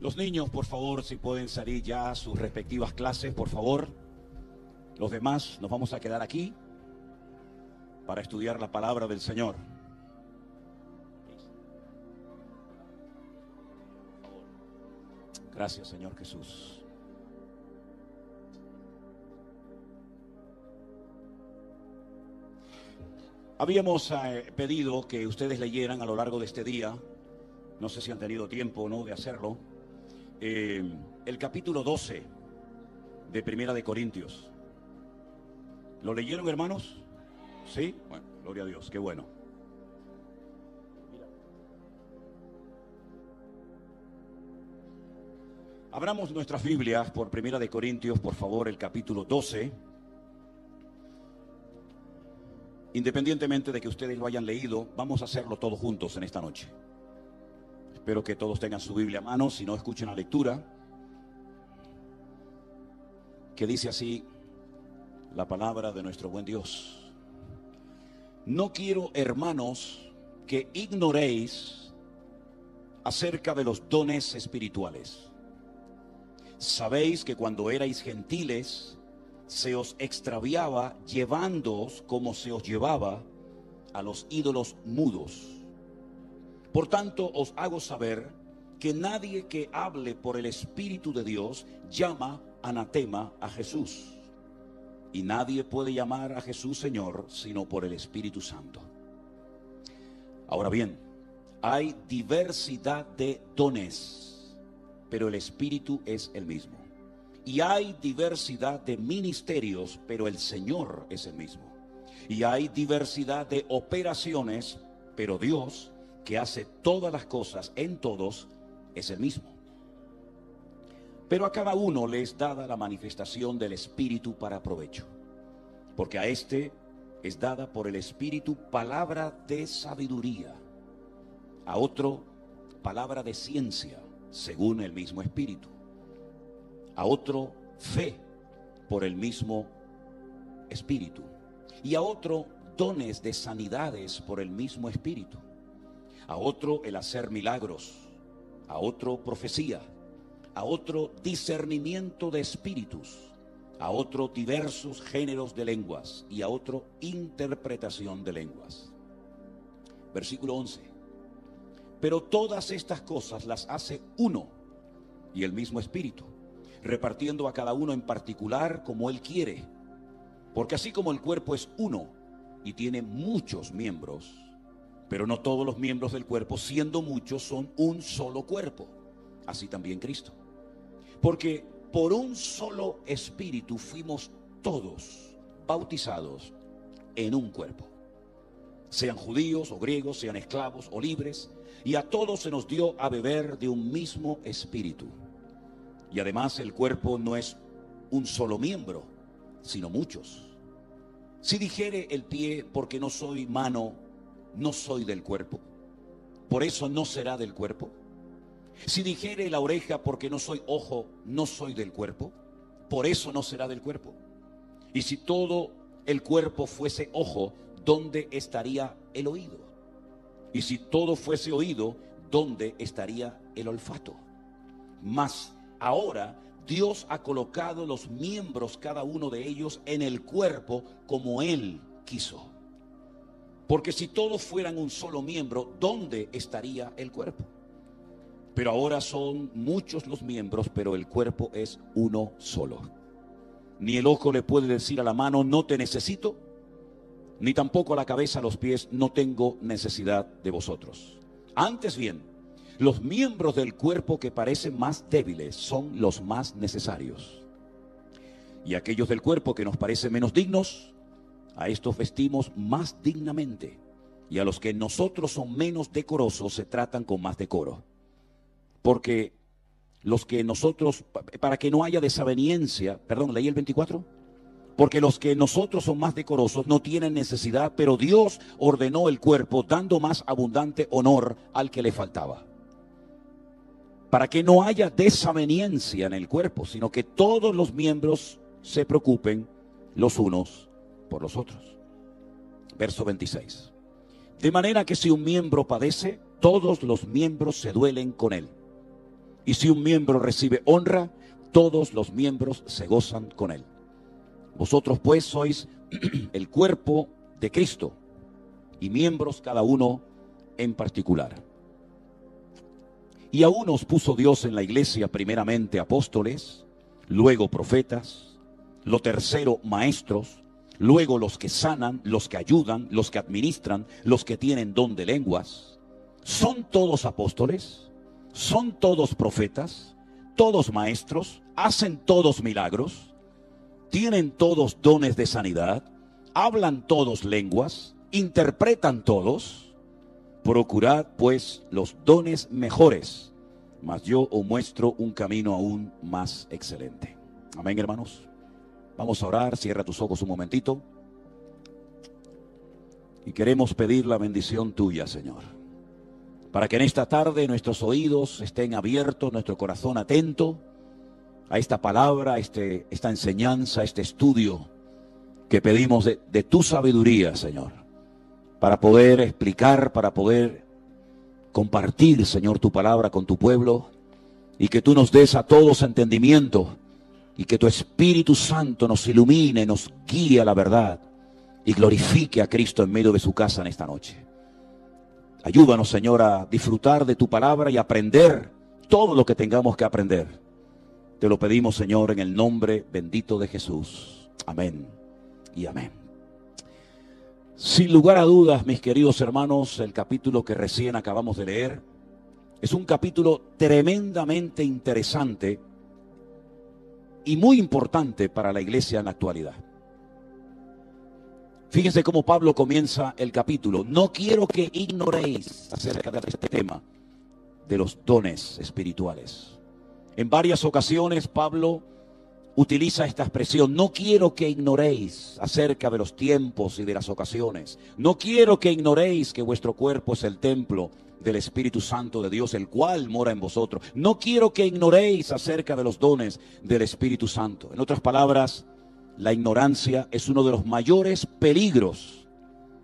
Los niños, por favor, si pueden salir ya a sus respectivas clases, por favor. Los demás nos vamos a quedar aquí para estudiar la palabra del Señor. Gracias, Señor Jesús. Habíamos pedido que ustedes leyeran a lo largo de este día, no sé si han tenido tiempo o no de hacerlo, el capítulo 12 de Primera de Corintios. ¿Lo leyeron, hermanos? ¿Sí? Bueno, gloria a Dios, qué bueno. Abramos nuestras Biblias por Primera de Corintios, por favor, el capítulo 12. Independientemente de que ustedes lo hayan leído, vamos a hacerlo todos juntos en esta noche. Espero que todos tengan su Biblia a mano, si no escuchen la lectura, que dice así la palabra de nuestro buen Dios. No quiero, hermanos, que ignoréis acerca de los dones espirituales. Sabéis que cuando erais gentiles, se os extraviaba llevándoos como se os llevaba a los ídolos mudos. Por tanto, os hago saber que nadie que hable por el Espíritu de Dios llama anatema a Jesús. Y nadie puede llamar a Jesús Señor sino por el Espíritu Santo. Ahora bien, hay diversidad de dones, pero el Espíritu es el mismo. Y hay diversidad de ministerios, pero el Señor es el mismo. Y hay diversidad de operaciones, pero Dios, que hace todas las cosas en todos, es el mismo. Pero a cada uno le es dada la manifestación del Espíritu para provecho. Porque a este es dada por el Espíritu palabra de sabiduría, a otro palabra de ciencia, según el mismo Espíritu, a otro fe por el mismo Espíritu, y a otro dones de sanidades por el mismo Espíritu, a otro el hacer milagros, a otro profecía, a otro discernimiento de espíritus, a otro diversos géneros de lenguas y a otro interpretación de lenguas. Versículo 11. Pero todas estas cosas las hace uno y el mismo Espíritu, repartiendo a cada uno en particular como Él quiere. Porque así como el cuerpo es uno y tiene muchos miembros, pero no todos los miembros del cuerpo, siendo muchos, son un solo cuerpo, así también Cristo. Porque por un solo Espíritu fuimos todos bautizados en un cuerpo, sean judíos o griegos, sean esclavos o libres, y a todos se nos dio a beber de un mismo Espíritu. Y además el cuerpo no es un solo miembro, sino muchos. Si dijere el pie, porque no soy mano, no soy del cuerpo, por eso no será del cuerpo. Si dijere la oreja, porque no soy ojo, no soy del cuerpo, por eso no será del cuerpo. Y si todo el cuerpo fuese ojo, ¿dónde estaría el oído? Y si todo fuese oído, ¿dónde estaría el olfato? Mas ahora Dios ha colocado los miembros, cada uno de ellos, en el cuerpo como Él quiso. Porque si todos fueran un solo miembro, ¿dónde estaría el cuerpo? Pero ahora son muchos los miembros, pero el cuerpo es uno solo. Ni el ojo le puede decir a la mano, no te necesito, ni tampoco a la cabeza, a los pies, no tengo necesidad de vosotros. Antes bien, los miembros del cuerpo que parecen más débiles son los más necesarios. Y aquellos del cuerpo que nos parecen menos dignos, a estos vestimos más dignamente. Y a los que en nosotros son menos decorosos se tratan con más decoro. Porque los que nosotros, para que no haya desaveniencia, perdón, leí el 24. Porque los que nosotros son más decorosos no tienen necesidad, pero Dios ordenó el cuerpo dando más abundante honor al que le faltaba. Para que no haya desaveniencia en el cuerpo, sino que todos los miembros se preocupen los unos por los otros. Verso 26. De manera que si un miembro padece, todos los miembros se duelen con él. Y si un miembro recibe honra, todos los miembros se gozan con él. Vosotros pues sois el cuerpo de Cristo y miembros cada uno en particular. Y a unos puso Dios en la iglesia primeramente apóstoles, luego profetas, lo tercero maestros, luego los que sanan, los que ayudan, los que administran, los que tienen don de lenguas. ¿Son todos apóstoles? ¿Son todos profetas? ¿Todos maestros? ¿Hacen todos milagros? ¿Tienen todos dones de sanidad? ¿Hablan todos lenguas? ¿Interpretan todos? Procurad pues los dones mejores, mas yo os muestro un camino aún más excelente. Amén, hermanos. Vamos a orar, cierra tus ojos un momentito. Y queremos pedir la bendición tuya, Señor, para que en esta tarde nuestros oídos estén abiertos, nuestro corazón atento a esta palabra, esta enseñanza, este estudio que pedimos de tu sabiduría, Señor, para poder explicar, para poder compartir, Señor, tu palabra con tu pueblo, y que tú nos des a todos entendimiento, y que tu Espíritu Santo nos ilumine, nos guíe a la verdad, y glorifique a Cristo en medio de su casa en esta noche. Ayúdanos, Señor, a disfrutar de tu palabra y aprender todo lo que tengamos que aprender. Te lo pedimos, Señor, en el nombre bendito de Jesús. Amén y amén. Sin lugar a dudas, mis queridos hermanos, el capítulo que recién acabamos de leer es un capítulo tremendamente interesante y muy importante para la iglesia en la actualidad. Fíjense cómo Pablo comienza el capítulo. No quiero que ignoréis acerca de este tema de los dones espirituales. En varias ocasiones Pablo utiliza esta expresión: no quiero que ignoréis acerca de los tiempos y de las ocasiones. No quiero que ignoréis que vuestro cuerpo es el templo del Espíritu Santo de Dios, el cual mora en vosotros. No quiero que ignoréis acerca de los dones del Espíritu Santo. En otras palabras, la ignorancia es uno de los mayores peligros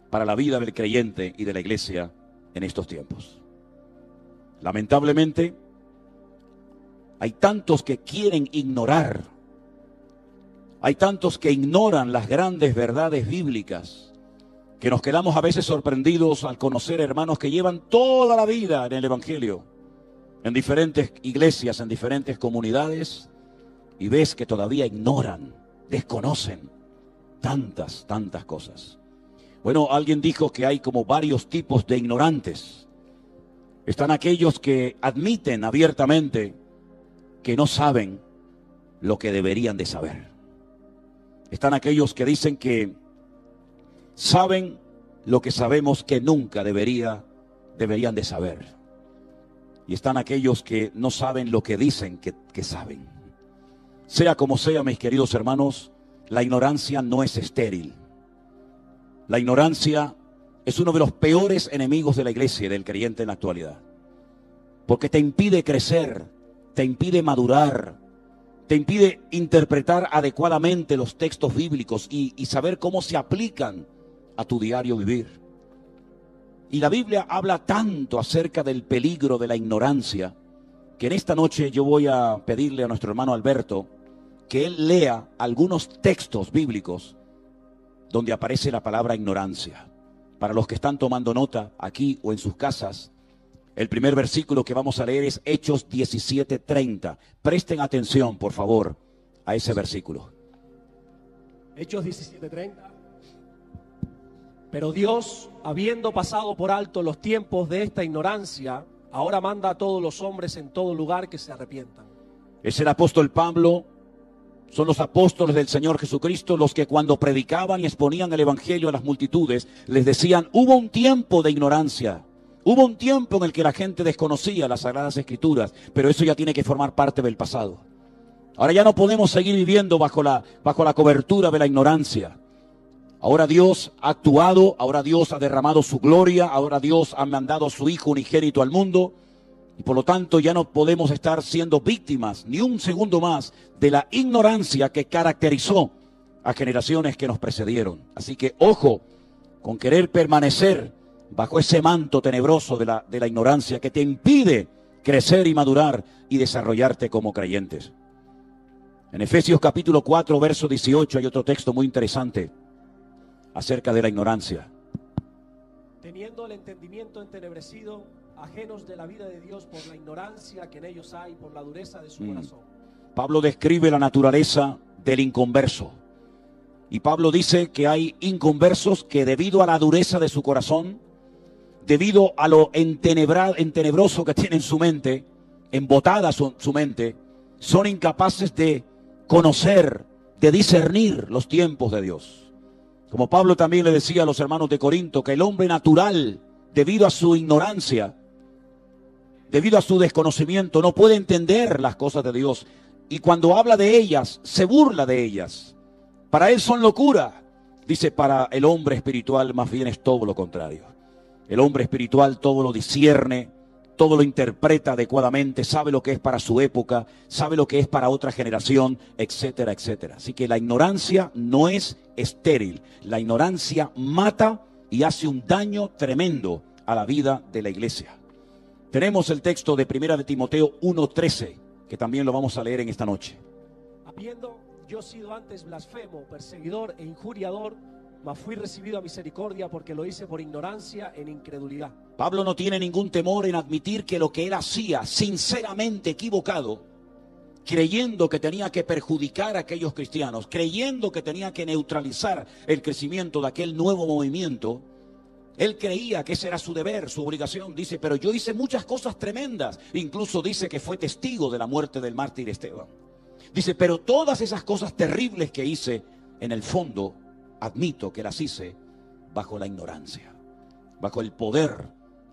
para la vida del creyente y de la iglesia en estos tiempos. Lamentablemente, hay tantos que quieren ignorar. Hay tantos que ignoran las grandes verdades bíblicas, que nos quedamos a veces sorprendidos al conocer hermanos que llevan toda la vida en el Evangelio, en diferentes iglesias, en diferentes comunidades, y ves que todavía ignoran, desconocen tantas cosas. Bueno, alguien dijo que hay como varios tipos de ignorantes. Están aquellos que admiten abiertamente que no saben lo que deberían de saber. Están aquellos que dicen que saben lo que sabemos que nunca deberían de saber. Y están aquellos que no saben lo que dicen que saben. Sea como sea, mis queridos hermanos, la ignorancia no es estéril. La ignorancia es uno de los peores enemigos de la iglesia y del creyente en la actualidad. Porque te impide crecer, te impide madurar, te impide interpretar adecuadamente los textos bíblicos y saber cómo se aplican a tu diario vivir. Y la Biblia habla tanto acerca del peligro de la ignorancia, que en esta noche yo voy a pedirle a nuestro hermano Alberto que él lea algunos textos bíblicos donde aparece la palabra ignorancia. Para los que están tomando nota aquí o en sus casas, el primer versículo que vamos a leer es Hechos 17:30. Presten atención, por favor, a ese versículo. Hechos 17:30. Pero Dios, habiendo pasado por alto los tiempos de esta ignorancia, ahora manda a todos los hombres en todo lugar que se arrepientan. Es el apóstol Pablo, son los apóstoles del Señor Jesucristo los que cuando predicaban y exponían el evangelio a las multitudes, les decían: hubo un tiempo de ignorancia. Hubo un tiempo en el que la gente desconocía las Sagradas Escrituras, pero eso ya tiene que formar parte del pasado. Ahora ya no podemos seguir viviendo bajo la cobertura de la ignorancia. Ahora Dios ha actuado, ahora Dios ha derramado su gloria, ahora Dios ha mandado a su Hijo unigénito al mundo, y por lo tanto ya no podemos estar siendo víctimas ni un segundo más de la ignorancia que caracterizó a generaciones que nos precedieron. Así que ojo con querer permanecer bajo ese manto tenebroso de la ignorancia que te impide crecer y madurar y desarrollarte como creyentes. En Efesios capítulo 4, verso 18 hay otro texto muy interesante acerca de la ignorancia. Teniendo el entendimiento entenebrecido, ajenos de la vida de Dios por la ignorancia que en ellos hay, por la dureza de su corazón. Pablo describe la naturaleza del inconverso. Y Pablo dice que hay inconversos que debido a la dureza de su corazón, debido a lo entenebroso que tiene en su mente, embotada su mente, son incapaces de conocer, de discernir los tiempos de Dios. Como Pablo también le decía a los hermanos de Corinto, que el hombre natural, debido a su ignorancia, debido a su desconocimiento, no puede entender las cosas de Dios. Y cuando habla de ellas, se burla de ellas. Para él son locura. Dice, para el hombre espiritual más bien es todo lo contrario. El hombre espiritual todo lo discierne, todo lo interpreta adecuadamente, sabe lo que es para su época, sabe lo que es para otra generación, etcétera, etcétera. Así que la ignorancia no es estéril. La ignorancia mata y hace un daño tremendo a la vida de la iglesia. Tenemos el texto de 1 de Timoteo 1:13, que también lo vamos a leer en esta noche. Habiendo yo sido antes blasfemo, perseguidor e injuriador, mas fui recibido a misericordia porque lo hice por ignorancia en incredulidad. Pablo no tiene ningún temor en admitir que lo que él hacía, sinceramente equivocado, creyendo que tenía que perjudicar a aquellos cristianos, creyendo que tenía que neutralizar el crecimiento de aquel nuevo movimiento, él creía que ese era su deber, su obligación. Dice, pero yo hice muchas cosas tremendas. Incluso dice que fue testigo de la muerte del mártir Esteban. Dice, pero todas esas cosas terribles que hice, en el fondo, admito que las hice bajo la ignorancia, bajo el poder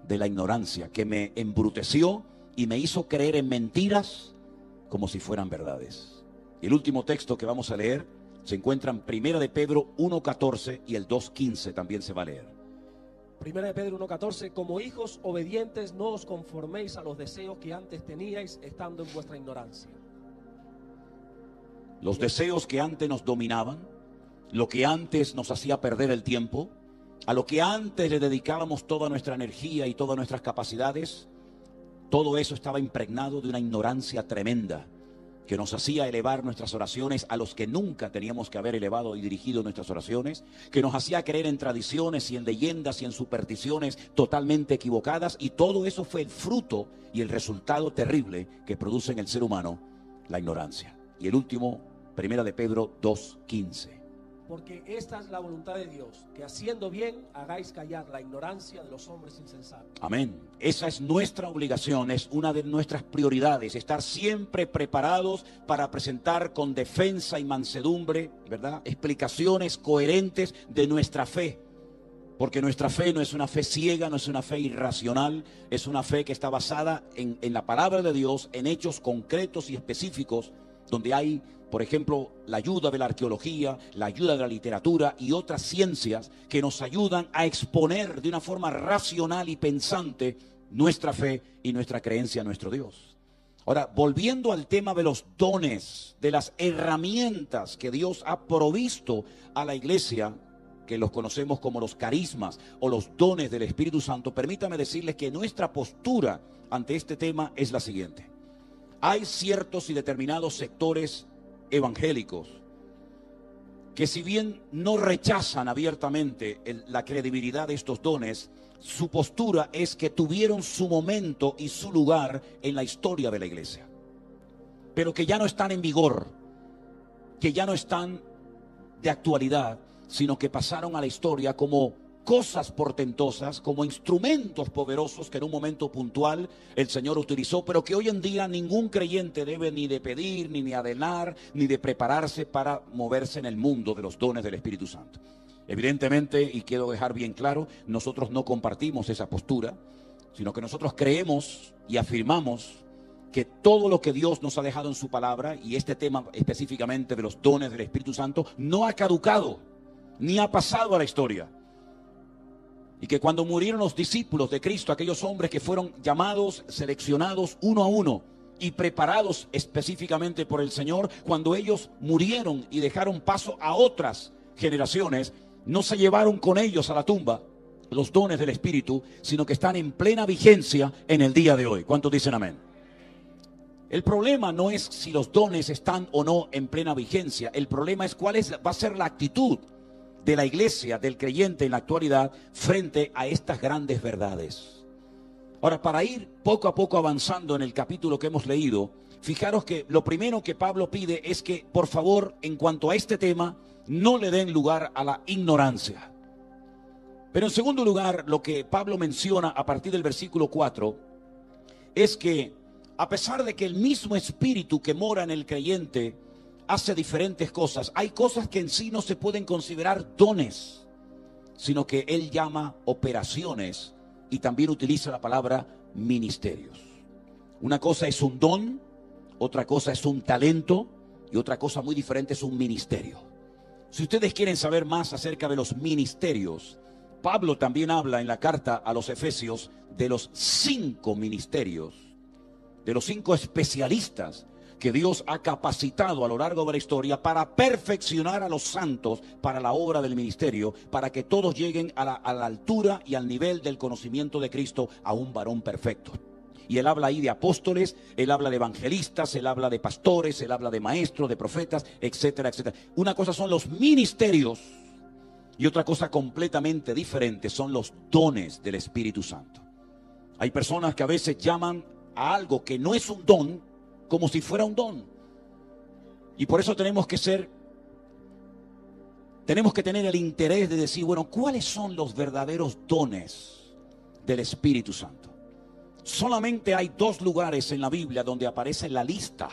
de la ignorancia que me embruteció y me hizo creer en mentiras como si fueran verdades. Y el último texto que vamos a leer se encuentra en 1 de Pedro 1:14 y el 2:15 también se va a leer. 1 de Pedro 1:14, como hijos obedientes no os conforméis a los deseos que antes teníais estando en vuestra ignorancia. Los deseos que antes nos dominaban, lo que antes nos hacía perder el tiempo, a lo que antes le dedicábamos toda nuestra energía y todas nuestras capacidades, todo eso estaba impregnado de una ignorancia tremenda que nos hacía elevar nuestras oraciones a los que nunca teníamos que haber elevado y dirigido nuestras oraciones, que nos hacía creer en tradiciones y en leyendas y en supersticiones totalmente equivocadas, y todo eso fue el fruto y el resultado terrible que produce en el ser humano la ignorancia. Y el último, 1 de Pedro 2:15. Porque esta es la voluntad de Dios, que haciendo bien hagáis callar la ignorancia de los hombres insensatos. Amén. Esa es nuestra obligación, es una de nuestras prioridades, estar siempre preparados para presentar con defensa y mansedumbre, ¿verdad?, explicaciones coherentes de nuestra fe. Porque nuestra fe no es una fe ciega, no es una fe irracional, es una fe que está basada en la palabra de Dios, en hechos concretos y específicos, donde hay, por ejemplo, la ayuda de la arqueología, la ayuda de la literatura y otras ciencias que nos ayudan a exponer de una forma racional y pensante nuestra fe y nuestra creencia en nuestro Dios. Ahora, volviendo al tema de los dones, de las herramientas que Dios ha provisto a la iglesia, que los conocemos como los carismas o los dones del Espíritu Santo, permítame decirles que nuestra postura ante este tema es la siguiente. Hay ciertos y determinados sectores evangélicos que, si bien no rechazan abiertamente la credibilidad de estos dones, su postura es que tuvieron su momento y su lugar en la historia de la iglesia, pero que ya no están en vigor, que ya no están de actualidad, sino que pasaron a la historia como cosas portentosas, como instrumentos poderosos que en un momento puntual el Señor utilizó, pero que hoy en día ningún creyente debe ni de pedir, ni de anhelar, ni de prepararse para moverse en el mundo de los dones del Espíritu Santo. Evidentemente, y quiero dejar bien claro, nosotros no compartimos esa postura, sino que nosotros creemos y afirmamos que todo lo que Dios nos ha dejado en su palabra, y este tema específicamente de los dones del Espíritu Santo, no ha caducado, ni ha pasado a la historia. Y que cuando murieron los discípulos de Cristo, aquellos hombres que fueron llamados, seleccionados uno a uno y preparados específicamente por el Señor, cuando ellos murieron y dejaron paso a otras generaciones, no se llevaron con ellos a la tumba los dones del Espíritu, sino que están en plena vigencia en el día de hoy. ¿Cuántos dicen amén? El problema no es si los dones están o no en plena vigencia. El problema es cuál va a ser la actitud de la iglesia, del creyente en la actualidad, frente a estas grandes verdades. Ahora, para ir poco a poco avanzando en el capítulo que hemos leído, fijaros que lo primero que Pablo pide es que, por favor, en cuanto a este tema, no le den lugar a la ignorancia. Pero en segundo lugar, lo que Pablo menciona a partir del versículo 4 es que, a pesar de que el mismo Espíritu que mora en el creyente hace diferentes cosas, hay cosas que en sí no se pueden considerar dones, sino que él llama operaciones y también utiliza la palabra ministerios. Una cosa es un don, otra cosa es un talento y otra cosa muy diferente es un ministerio. Si ustedes quieren saber más acerca de los ministerios, Pablo también habla en la carta a los Efesios de los 5 ministerios, de los 5 especialistas que Dios ha capacitado a lo largo de la historia para perfeccionar a los santos para la obra del ministerio, para que todos lleguen a la altura y al nivel del conocimiento de Cristo, a un varón perfecto. Y él habla ahí de apóstoles, él habla de evangelistas, él habla de pastores, él habla de maestros, de profetas, etcétera, etcétera. Una cosa son los ministerios y otra cosa completamente diferente son los dones del Espíritu Santo. Hay personas que a veces llaman a algo que no es un don como si fuera un don. Y por eso tenemos que tener el interés de decir, bueno, ¿cuáles son los verdaderos dones del Espíritu Santo? Solamente hay 2 lugares en la Biblia donde aparece la lista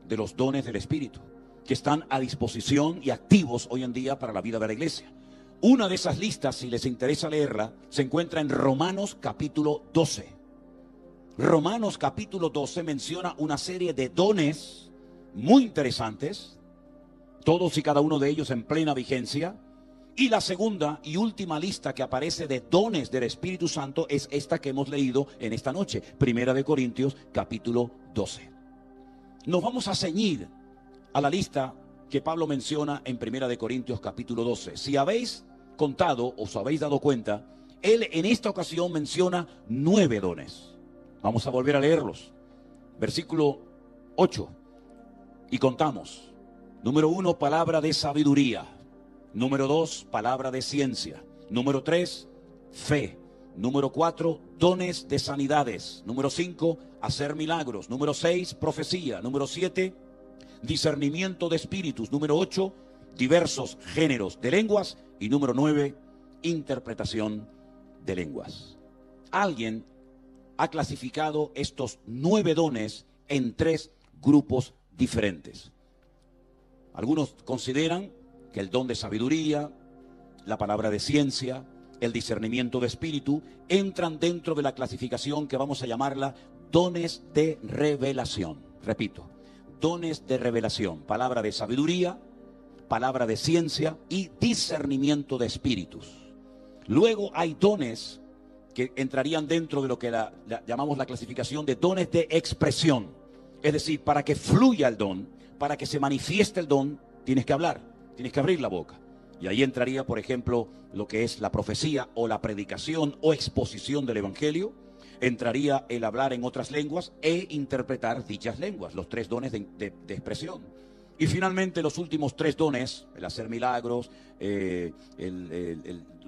de los dones del Espíritu, que están a disposición y activos hoy en día para la vida de la iglesia. Una de esas listas, si les interesa leerla, se encuentra en Romanos capítulo 12. Romanos capítulo 12 menciona una serie de dones muy interesantes, todos y cada uno de ellos en plena vigencia. Y la segunda y última lista que aparece de dones del Espíritu Santo es esta que hemos leído en esta noche, Primera de Corintios capítulo 12. Nos vamos a ceñir a la lista que Pablo menciona en Primera de Corintios capítulo 12. Si habéis contado, os habéis dado cuenta, él en esta ocasión menciona 9 dones. Vamos a volver a leerlos. Versículo 8. Y contamos. Número 1, palabra de sabiduría. Número 2, palabra de ciencia. Número 3, fe. Número 4, dones de sanidades. Número 5, hacer milagros. Número 6, profecía. Número 7, discernimiento de espíritus. Número 8, diversos géneros de lenguas. Y número 9, interpretación de lenguas. Alguien ha clasificado estos 9 dones en 3 grupos diferentes. Algunos consideran que el don de sabiduría, la palabra de ciencia, el discernimiento de espíritu, entran dentro de la clasificación que vamos a llamarla dones de revelación. Repito, dones de revelación, palabra de sabiduría, palabra de ciencia y discernimiento de espíritus. Luego hay dones que entrarían dentro de lo que llamamos la clasificación de dones de expresión. Es decir, para que fluya el don, para que se manifieste el don, tienes que hablar, tienes que abrir la boca. Y ahí entraría, por ejemplo, lo que es la profecía o la predicación o exposición del evangelio. Entraría el hablar en otras lenguas e interpretar dichas lenguas, los 3 dones de expresión. Y finalmente los últimos 3 dones, el hacer milagros,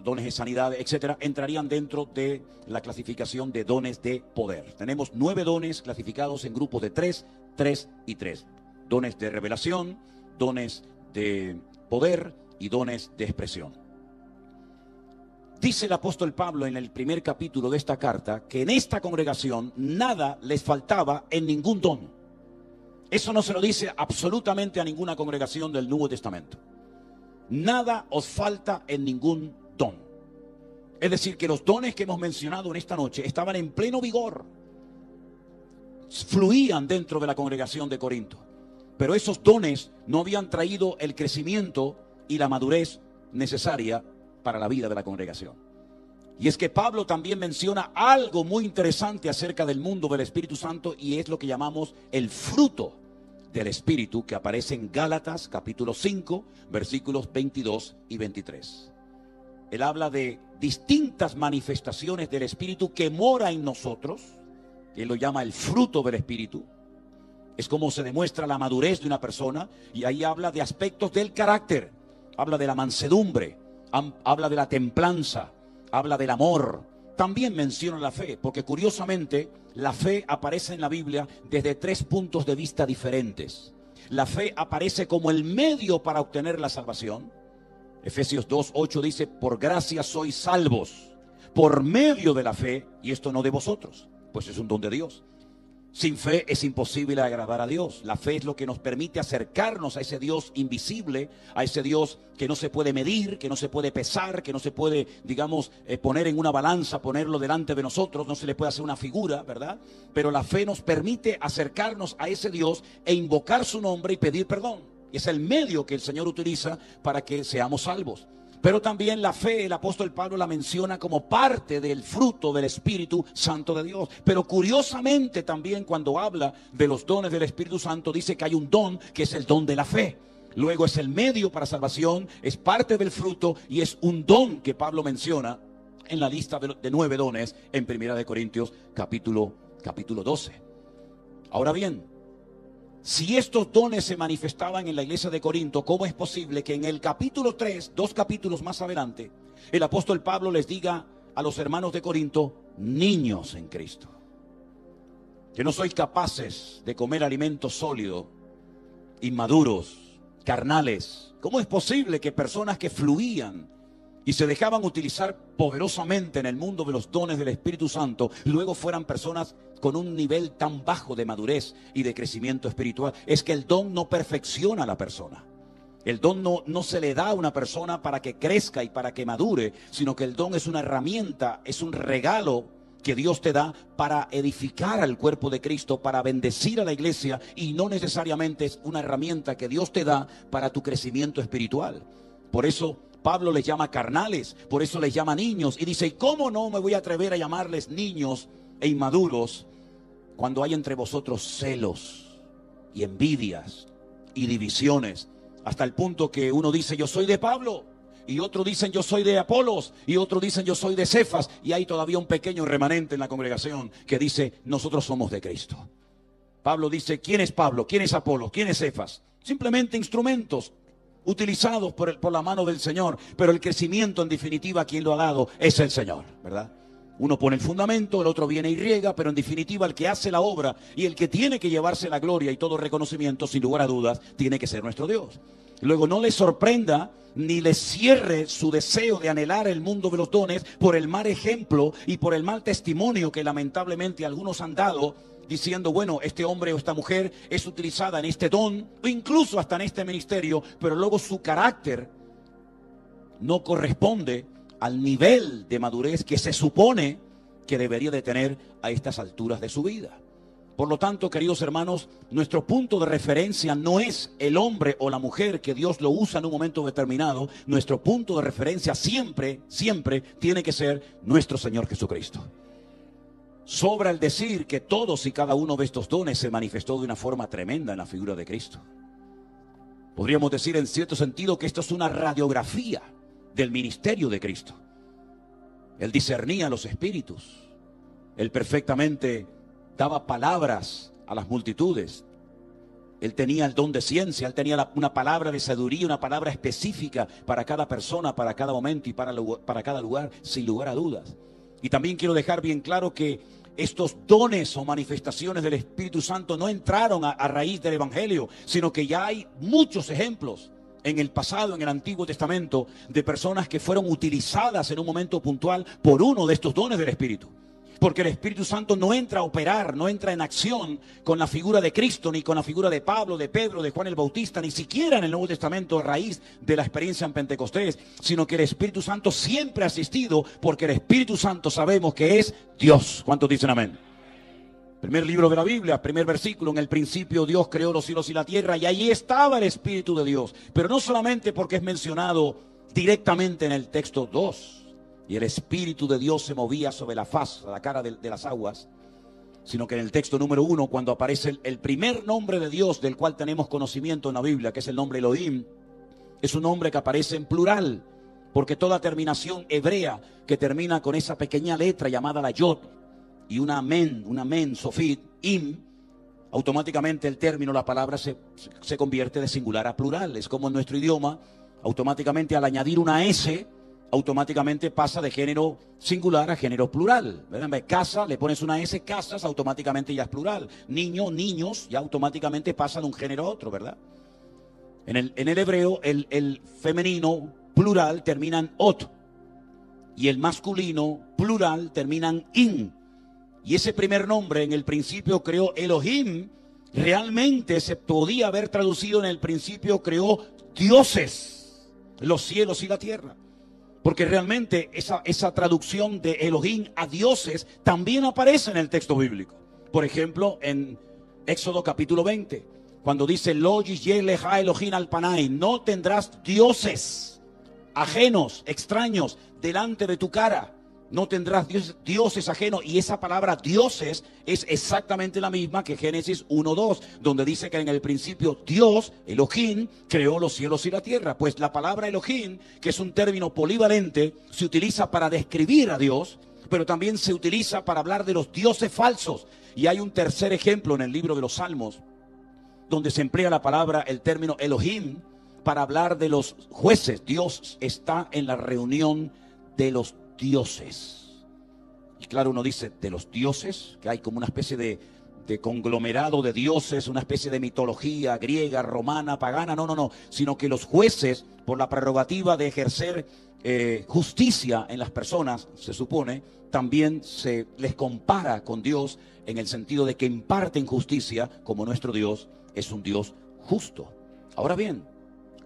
dones de sanidad, etcétera, entrarían dentro de la clasificación de dones de poder. Tenemos 9 dones clasificados en grupos de 3, 3 y 3. Dones de revelación, dones de poder y dones de expresión. Dice el apóstol Pablo en el primer capítulo de esta carta que en esta congregación nada les faltaba en ningún don. Eso no se lo dice absolutamente a ninguna congregación del Nuevo Testamento. Nada os falta en ningún don. Es decir, que los dones que hemos mencionado en esta noche estaban en pleno vigor. Fluían dentro de la congregación de Corinto. Pero esos dones no habían traído el crecimiento y la madurez necesaria para la vida de la congregación. Y es que Pablo también menciona algo muy interesante acerca del mundo del Espíritu Santo, y es lo que llamamos el fruto del Espíritu, que aparece en Gálatas capítulo 5 versículos 22 y 23. él habla de distintas manifestaciones del Espíritu que mora en nosotros. Él lo llama el fruto del Espíritu. Es como se demuestra la madurez de una persona, y ahí habla de aspectos del carácter. Habla de la mansedumbre, habla de la templanza, habla del amor. También menciona la fe, porque curiosamente la fe aparece en la Biblia desde 3 puntos de vista diferentes. La fe aparece como el medio para obtener la salvación. Efesios 2:8 dice: por gracia sois salvos, por medio de la fe, y esto no de vosotros, pues es un don de Dios. Sin fe es imposible agradar a Dios. La fe es lo que nos permite acercarnos a ese Dios invisible, a ese Dios que no se puede medir, que no se puede pesar, que no se puede, digamos, poner en una balanza, ponerlo delante de nosotros, no se le puede hacer una figura, ¿verdad? Pero la fe nos permite acercarnos a ese Dios e invocar su nombre y pedir perdón. Es el medio que el Señor utiliza para que seamos salvos. Pero también la fe, el apóstol Pablo la menciona como parte del fruto del Espíritu Santo de Dios. Pero curiosamente también cuando habla de los dones del Espíritu Santo, dice que hay un don que es el don de la fe. Luego es el medio para salvación, es parte del fruto y es un don que Pablo menciona en la lista de 9 dones en 1 Corintios capítulo 12. Ahora bien, si estos dones se manifestaban en la iglesia de Corinto, ¿cómo es posible que en el capítulo 3, 2 capítulos más adelante, el apóstol Pablo les diga a los hermanos de Corinto: niños en Cristo, que no sois capaces de comer alimento sólido, inmaduros, carnales? ¿Cómo es posible que personas que fluían y se dejaban utilizar poderosamente en el mundo de los dones del Espíritu Santo, luego fueran personas con un nivel tan bajo de madurez y de crecimiento espiritual? Es que el don no perfecciona a la persona. El don no se le da a una persona para que crezca y para que madure, sino que el don es una herramienta, es un regalo que Dios te da para edificar al cuerpo de Cristo, para bendecir a la iglesia, y no necesariamente es una herramienta que Dios te da para tu crecimiento espiritual. Por eso Pablo les llama carnales, por eso les llama niños, y dice: ¿y cómo no me voy a atrever a llamarles niños e inmaduros cuando hay entre vosotros celos y envidias y divisiones? Hasta el punto que uno dice: yo soy de Pablo, y otros dicen: yo soy de Apolos, y otros dicen: yo soy de Cefas, y hay todavía un pequeño remanente en la congregación que dice: nosotros somos de Cristo. Pablo dice: ¿quién es Pablo? ¿Quién es Apolos? ¿Quién es Cefas? Simplemente instrumentos utilizados por la mano del Señor, pero el crecimiento en definitiva quien lo ha dado es el Señor, ¿verdad? Uno pone el fundamento, el otro viene y riega, pero en definitiva el que hace la obra y el que tiene que llevarse la gloria y todo reconocimiento, sin lugar a dudas, tiene que ser nuestro Dios. Luego no les sorprenda ni les cierre su deseo de anhelar el mundo de los dones por el mal ejemplo y por el mal testimonio que lamentablemente algunos han dado, diciendo: bueno, este hombre o esta mujer es utilizada en este don o incluso hasta en este ministerio, pero luego su carácter no corresponde al nivel de madurez que se supone que debería de tener a estas alturas de su vida. Por lo tanto, queridos hermanos, nuestro punto de referencia no es el hombre o la mujer que Dios lo usa en un momento determinado. Nuestro punto de referencia siempre tiene que ser nuestro Señor Jesucristo. Sobra el decir que todos y cada uno de estos dones se manifestó de una forma tremenda en la figura de Cristo. Podríamos decir en cierto sentido que esto es una radiografía del ministerio de Cristo. Él discernía los espíritus. Él perfectamente daba palabras a las multitudes. Él tenía el don de ciencia, él tenía una palabra de sabiduría, una palabra específica para cada persona, para cada momento y para cada lugar, sin lugar a dudas. Y también quiero dejar bien claro que estos dones o manifestaciones del Espíritu Santo no entraron a raíz del Evangelio, sino que ya hay muchos ejemplos en el pasado, en el Antiguo Testamento, de personas que fueron utilizadas en un momento puntual por uno de estos dones del Espíritu. Porque el Espíritu Santo no entra a operar, no entra en acción con la figura de Cristo, ni con la figura de Pablo, de Pedro, de Juan el Bautista, ni siquiera en el Nuevo Testamento a raíz de la experiencia en Pentecostés, sino que el Espíritu Santo siempre ha asistido, porque el Espíritu Santo sabemos que es Dios. ¿Cuántos dicen amén? Primer libro de la Biblia, primer versículo: en el principio Dios creó los cielos y la tierra, y ahí estaba el Espíritu de Dios. Pero no solamente porque es mencionado directamente en el texto 2, y el Espíritu de Dios se movía sobre la faz, a la cara de las aguas, sino que en el texto número 1, cuando aparece el primer nombre de Dios del cual tenemos conocimiento en la Biblia, que es el nombre Elohim, es un nombre que aparece en plural, porque toda terminación hebrea que termina con esa pequeña letra llamada la yod y una men, sofit, im, automáticamente el término, la palabra se convierte de singular a plural. Es como en nuestro idioma, automáticamente al añadir una S, automáticamente pasa de género singular a género plural, ¿verdad? Casa, le pones una S, casas, automáticamente ya es plural. Niño, niños, ya automáticamente pasa de un género a otro, ¿verdad? En el hebreo, el femenino plural termina en ot, y el masculino plural termina en in. Y ese primer nombre en el principio creó Elohim, realmente se podía haber traducido en el principio creó dioses, los cielos y la tierra. Porque realmente esa traducción de Elohim a dioses también aparece en el texto bíblico. Por ejemplo, en Éxodo capítulo 20, cuando dice, Lo yishleja Elohim al panay, no tendrás dioses ajenos, extraños, delante de tu cara. No tendrás dioses ajenos. Y esa palabra dioses es exactamente la misma que Génesis 1:2, donde dice que en el principio Dios, Elohim, creó los cielos y la tierra. Pues la palabra Elohim, que es un término polivalente, se utiliza para describir a Dios, pero también se utiliza para hablar de los dioses falsos. Y hay un tercer ejemplo en el libro de los Salmos, donde se emplea la palabra, el término Elohim, para hablar de los jueces. Dios está en la reunión de los dioses. Y claro, uno dice de los dioses, que hay como una especie de conglomerado de dioses, una especie de mitología griega, romana, pagana. No, sino que los jueces, por la prerrogativa de ejercer justicia en las personas, se supone, también se les compara con Dios en el sentido de que imparten justicia, como nuestro Dios es un Dios justo. Ahora bien,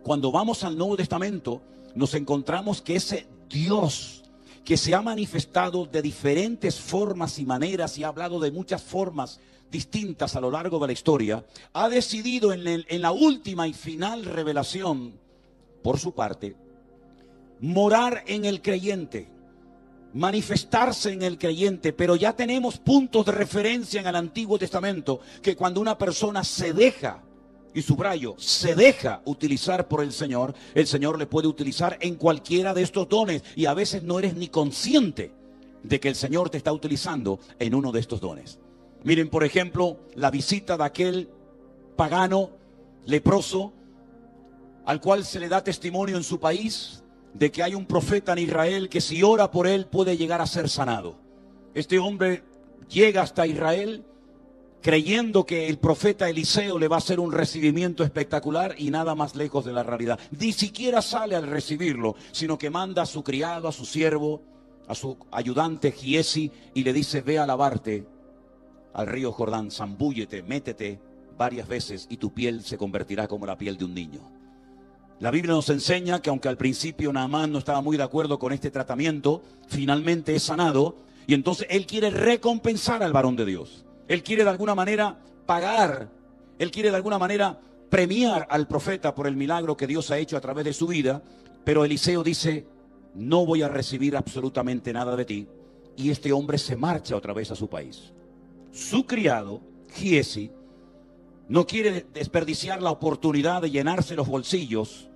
cuando vamos al Nuevo Testamento, nos encontramos que ese Dios que se ha manifestado de diferentes formas y maneras y ha hablado de muchas formas distintas a lo largo de la historia, ha decidido en la última y final revelación, por su parte, morar en el creyente, manifestarse en el creyente. Pero ya tenemos puntos de referencia en el Antiguo Testamento que cuando una persona se deja, y subrayo, se deja utilizar por el Señor le puede utilizar en cualquiera de estos dones, y a veces no eres ni consciente de que el Señor te está utilizando en uno de estos dones. Miren, por ejemplo, la visita de aquel pagano leproso al cual se le da testimonio en su país de que hay un profeta en Israel que si ora por él puede llegar a ser sanado. Este hombre llega hasta Israel creyendo que el profeta Eliseo le va a hacer un recibimiento espectacular, y nada más lejos de la realidad. Ni siquiera sale al recibirlo, sino que manda a su criado, a su siervo, a su ayudante Giesi, y le dice: ve a lavarte al río Jordán, zambúllete, métete varias veces y tu piel se convertirá como la piel de un niño. La Biblia nos enseña que aunque al principio Naamán no estaba muy de acuerdo con este tratamiento, finalmente es sanado, y entonces él quiere recompensar al varón de Dios. Él quiere de alguna manera pagar, él quiere de alguna manera premiar al profeta por el milagro que Dios ha hecho a través de su vida. Pero Eliseo dice: no voy a recibir absolutamente nada de ti. Y este hombre se marcha otra vez a su país. Su criado, Giesi, no quiere desperdiciar la oportunidad de llenarse los bolsillos,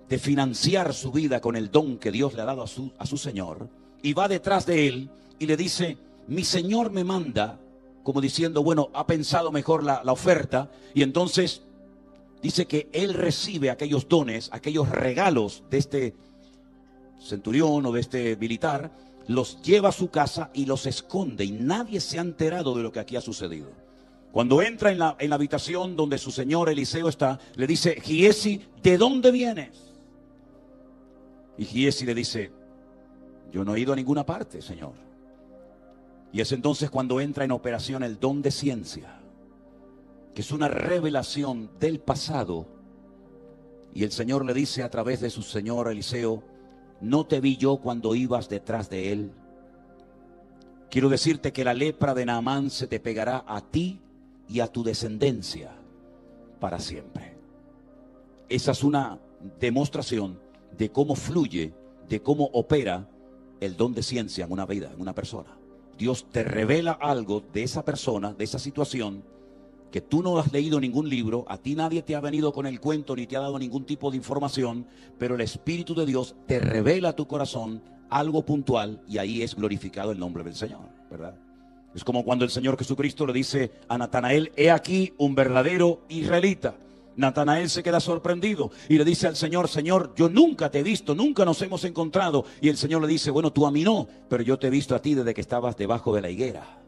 de financiar su vida con el don que Dios le ha dado a su señor, y va detrás de él y le dice: mi señor me manda, como diciendo, bueno, ha pensado mejor la oferta. Y entonces dice que él recibe aquellos dones, aquellos regalos de este centurión o de este militar, los lleva a su casa y los esconde, y nadie se ha enterado de lo que aquí ha sucedido. Cuando entra en la habitación donde su señor Eliseo está, le dice: Giesi, ¿de dónde vienes? Y Giesi le dice: yo no he ido a ninguna parte, señor. Y es entonces cuando entra en operación el don de ciencia, que es una revelación del pasado. Y el Señor le dice a través de su señor Eliseo: ¿no te vi yo cuando ibas detrás de él? Quiero decirte que la lepra de Naamán se te pegará a ti y a tu descendencia para siempre. Esa es una demostración de cómo fluye, de cómo opera el don de ciencia en una vida, en una persona. Dios te revela algo de esa persona, de esa situación, que tú no has leído ningún libro, a ti nadie te ha venido con el cuento ni te ha dado ningún tipo de información, pero el Espíritu de Dios te revela a tu corazón algo puntual y ahí es glorificado el nombre del Señor, ¿verdad? Es como cuando el Señor Jesucristo le dice a Natanael: he aquí un verdadero israelita. Natanael se queda sorprendido y le dice al Señor: Señor, yo nunca te he visto, nunca nos hemos encontrado. Y el Señor le dice: bueno, tú a mí no, pero yo te he visto a ti desde que estabas debajo de la higuera.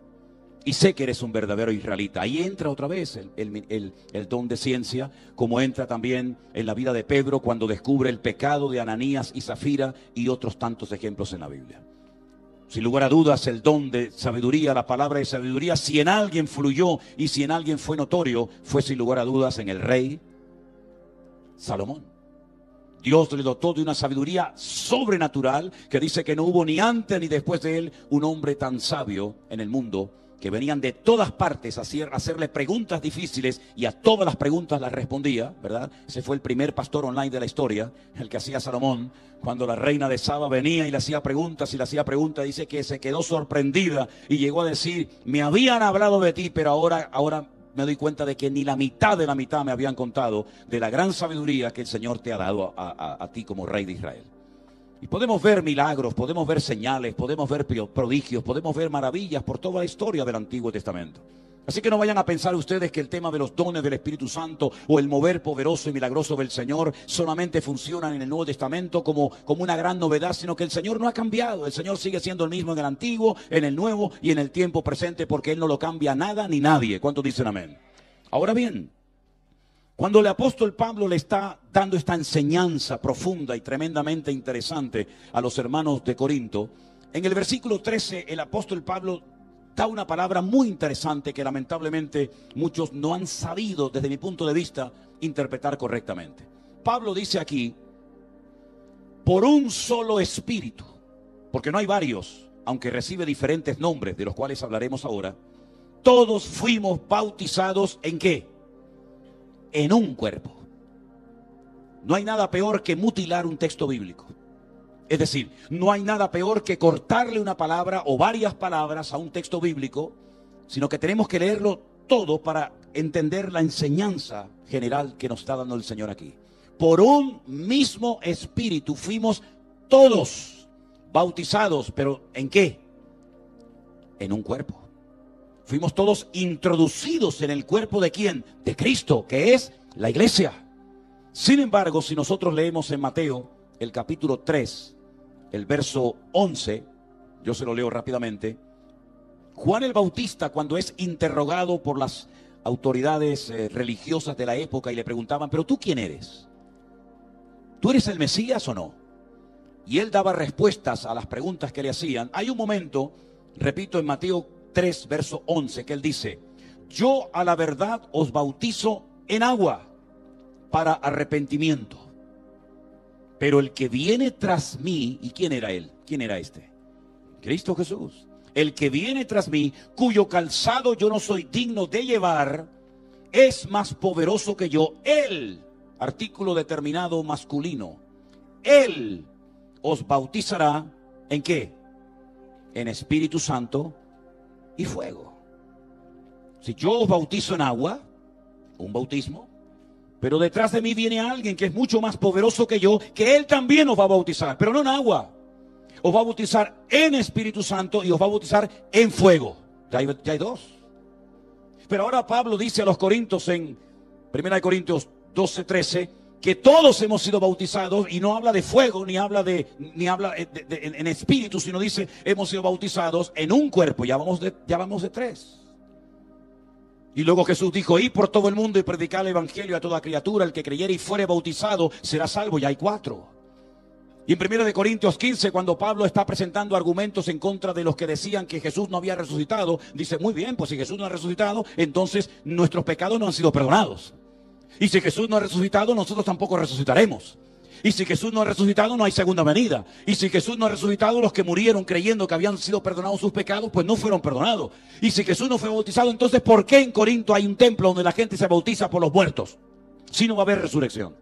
Y sé que eres un verdadero israelita. Ahí entra otra vez el don de ciencia, como entra también en la vida de Pedro cuando descubre el pecado de Ananías y Zafira y otros tantos ejemplos en la Biblia. Sin lugar a dudas, el don de sabiduría, la palabra de sabiduría, si en alguien fluyó y si en alguien fue notorio, fue sin lugar a dudas en el rey Salomón. Dios le dotó de una sabiduría sobrenatural que dice que no hubo ni antes ni después de él un hombre tan sabio en el mundo, que venían de todas partes a hacerle preguntas difíciles y a todas las preguntas las respondía, ¿verdad? Ese fue el primer pastor online de la historia, el que hacía Salomón. Cuando la reina de Saba venía y le hacía preguntas, dice que se quedó sorprendida y llegó a decir: me habían hablado de ti, pero ahora me doy cuenta de que ni la mitad de la mitad me habían contado de la gran sabiduría que el Señor te ha dado a ti como rey de Israel. Y podemos ver milagros, podemos ver señales, podemos ver prodigios, podemos ver maravillas por toda la historia del Antiguo Testamento. Así que no vayan a pensar ustedes que el tema de los dones del Espíritu Santo o el mover poderoso y milagroso del Señor solamente funcionan en el Nuevo Testamento como una gran novedad, sino que el Señor no ha cambiado. El Señor sigue siendo el mismo en el Antiguo, en el Nuevo y en el tiempo presente, porque Él no lo cambia nada ni nadie. ¿Cuántos dicen amén? Ahora bien, cuando el apóstol Pablo le está dando esta enseñanza profunda y tremendamente interesante a los hermanos de Corinto, en el versículo 13 el apóstol Pablo da una palabra muy interesante que lamentablemente muchos no han sabido, desde mi punto de vista, interpretar correctamente. Pablo dice aquí: por un solo espíritu, porque no hay varios, aunque recibe diferentes nombres, de los cuales hablaremos ahora, todos fuimos bautizados ¿en qué? En un cuerpo. No hay nada peor que mutilar un texto bíblico. Es decir, no hay nada peor que cortarle una palabra o varias palabras a un texto bíblico, sino que tenemos que leerlo todo para entender la enseñanza general que nos está dando el Señor aquí. Por un mismo espíritu fuimos todos bautizados, pero ¿en qué? En un cuerpo. Fuimos todos introducidos en el cuerpo ¿de quién? De Cristo, que es la iglesia. Sin embargo, si nosotros leemos en Mateo, el capítulo 3, el verso 11, yo se lo leo rápidamente. Juan el Bautista, cuando es interrogado por las autoridades religiosas de la época y le preguntaban: ¿pero tú quién eres? ¿Tú eres el Mesías o no? Y él daba respuestas a las preguntas que le hacían. Hay un momento, repito, en Mateo 3, verso 11, que él dice: yo a la verdad os bautizo en agua para arrepentimiento, pero el que viene tras mí, ¿y quién era él? ¿Quién era este? Cristo Jesús. El que viene tras mí, cuyo calzado yo no soy digno de llevar, es más poderoso que yo. Él, artículo determinado masculino, él os bautizará ¿en qué? En Espíritu Santo y fuego. Si yo os bautizo en agua, un bautismo, pero detrás de mí viene alguien que es mucho más poderoso que yo, que él también os va a bautizar, pero no en agua. Os va a bautizar en Espíritu Santo y os va a bautizar en fuego. Ya hay dos. Pero ahora Pablo dice a los Corintios en 1 Corintios 12, 13, que todos hemos sido bautizados, y no habla de fuego, ni habla en espíritu, sino dice hemos sido bautizados en un cuerpo. Ya vamos de tres. Y luego Jesús dijo: id por todo el mundo y predicad el evangelio a toda criatura. El que creyere y fuere bautizado será salvo. Ya hay 4. Y en 1 Corintios 15, cuando Pablo está presentando argumentos en contra de los que decían que Jesús no había resucitado, dice: muy bien, pues si Jesús no ha resucitado, entonces nuestros pecados no han sido perdonados. Y si Jesús no ha resucitado, nosotros tampoco resucitaremos. Y si Jesús no ha resucitado, no hay segunda venida. Y si Jesús no ha resucitado, los que murieron creyendo que habían sido perdonados sus pecados, pues no fueron perdonados. Y si Jesús no fue bautizado, entonces ¿por qué en Corinto hay un templo donde la gente se bautiza por los muertos? Si no va a haber resurrección.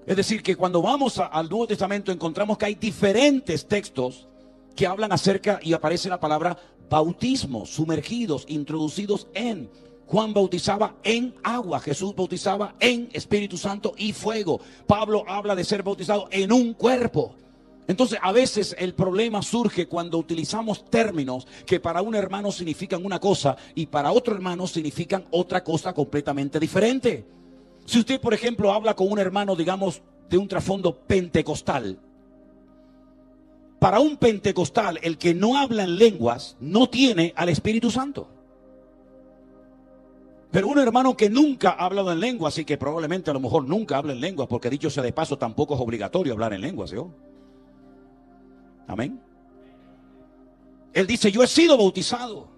Es decir, que cuando vamos al Nuevo Testamento encontramos que hay diferentes textos que hablan acerca, y aparece la palabra bautismo, sumergidos, introducidos en. Juan bautizaba en agua, Jesús bautizaba en Espíritu Santo y fuego. Pablo habla de ser bautizado en un cuerpo. Entonces, a veces el problema surge cuando utilizamos términos que para un hermano significan una cosa y para otro hermano significan otra cosa completamente diferente. Si usted, por ejemplo, habla con un hermano, digamos, de un trasfondo pentecostal, para un pentecostal, el que no habla en lenguas no tiene al Espíritu Santo. Pero un hermano que nunca ha hablado en lenguas y que probablemente a lo mejor nunca habla en lenguas, porque dicho sea de paso, tampoco es obligatorio hablar en lenguas, ¿yo? Amén. Él dice, yo he sido bautizado,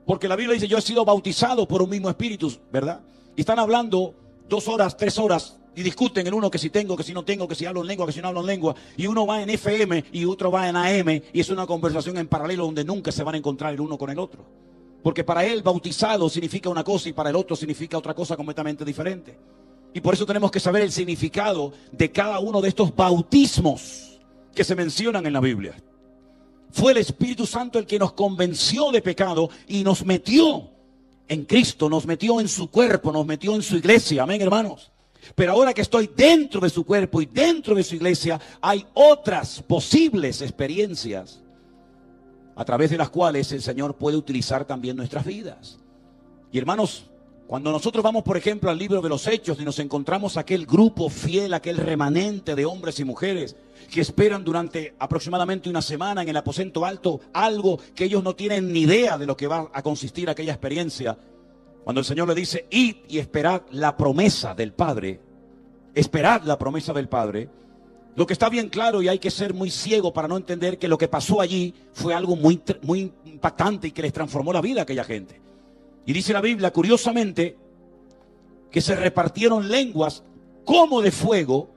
porque la Biblia dice, yo he sido bautizado por un mismo Espíritu, ¿verdad? Y están hablando 2 horas, 3 horas, y discuten el uno que si tengo, que si no tengo, que si hablo en lengua, que si no hablo en lengua, y uno va en FM y otro va en AM, y es una conversación en paralelo donde nunca se van a encontrar el uno con el otro. Porque para él bautizado significa una cosa y para el otro significa otra cosa completamente diferente. Y por eso tenemos que saber el significado de cada uno de estos bautismos que se mencionan en la Biblia. Fue el Espíritu Santo el que nos convenció de pecado y nos metió en Cristo, nos metió en su cuerpo, nos metió en su iglesia. Amén, hermanos. Pero ahora que estoy dentro de su cuerpo y dentro de su iglesia, hay otras posibles experiencias a través de las cuales el Señor puede utilizar también nuestras vidas. Y hermanos, cuando nosotros vamos, por ejemplo, al libro de los Hechos y nos encontramos aquel grupo fiel, aquel remanente de hombres y mujeres que esperan durante aproximadamente una semana en el aposento alto algo que ellos no tienen ni idea de lo que va a consistir aquella experiencia. Cuando el Señor le dice, id y esperad la promesa del Padre, esperad la promesa del Padre, lo que está bien claro, y hay que ser muy ciego para no entender que lo que pasó allí fue algo muy impactante y que les transformó la vida a aquella gente. Y dice la Biblia, curiosamente, que se repartieron lenguas como de fuego,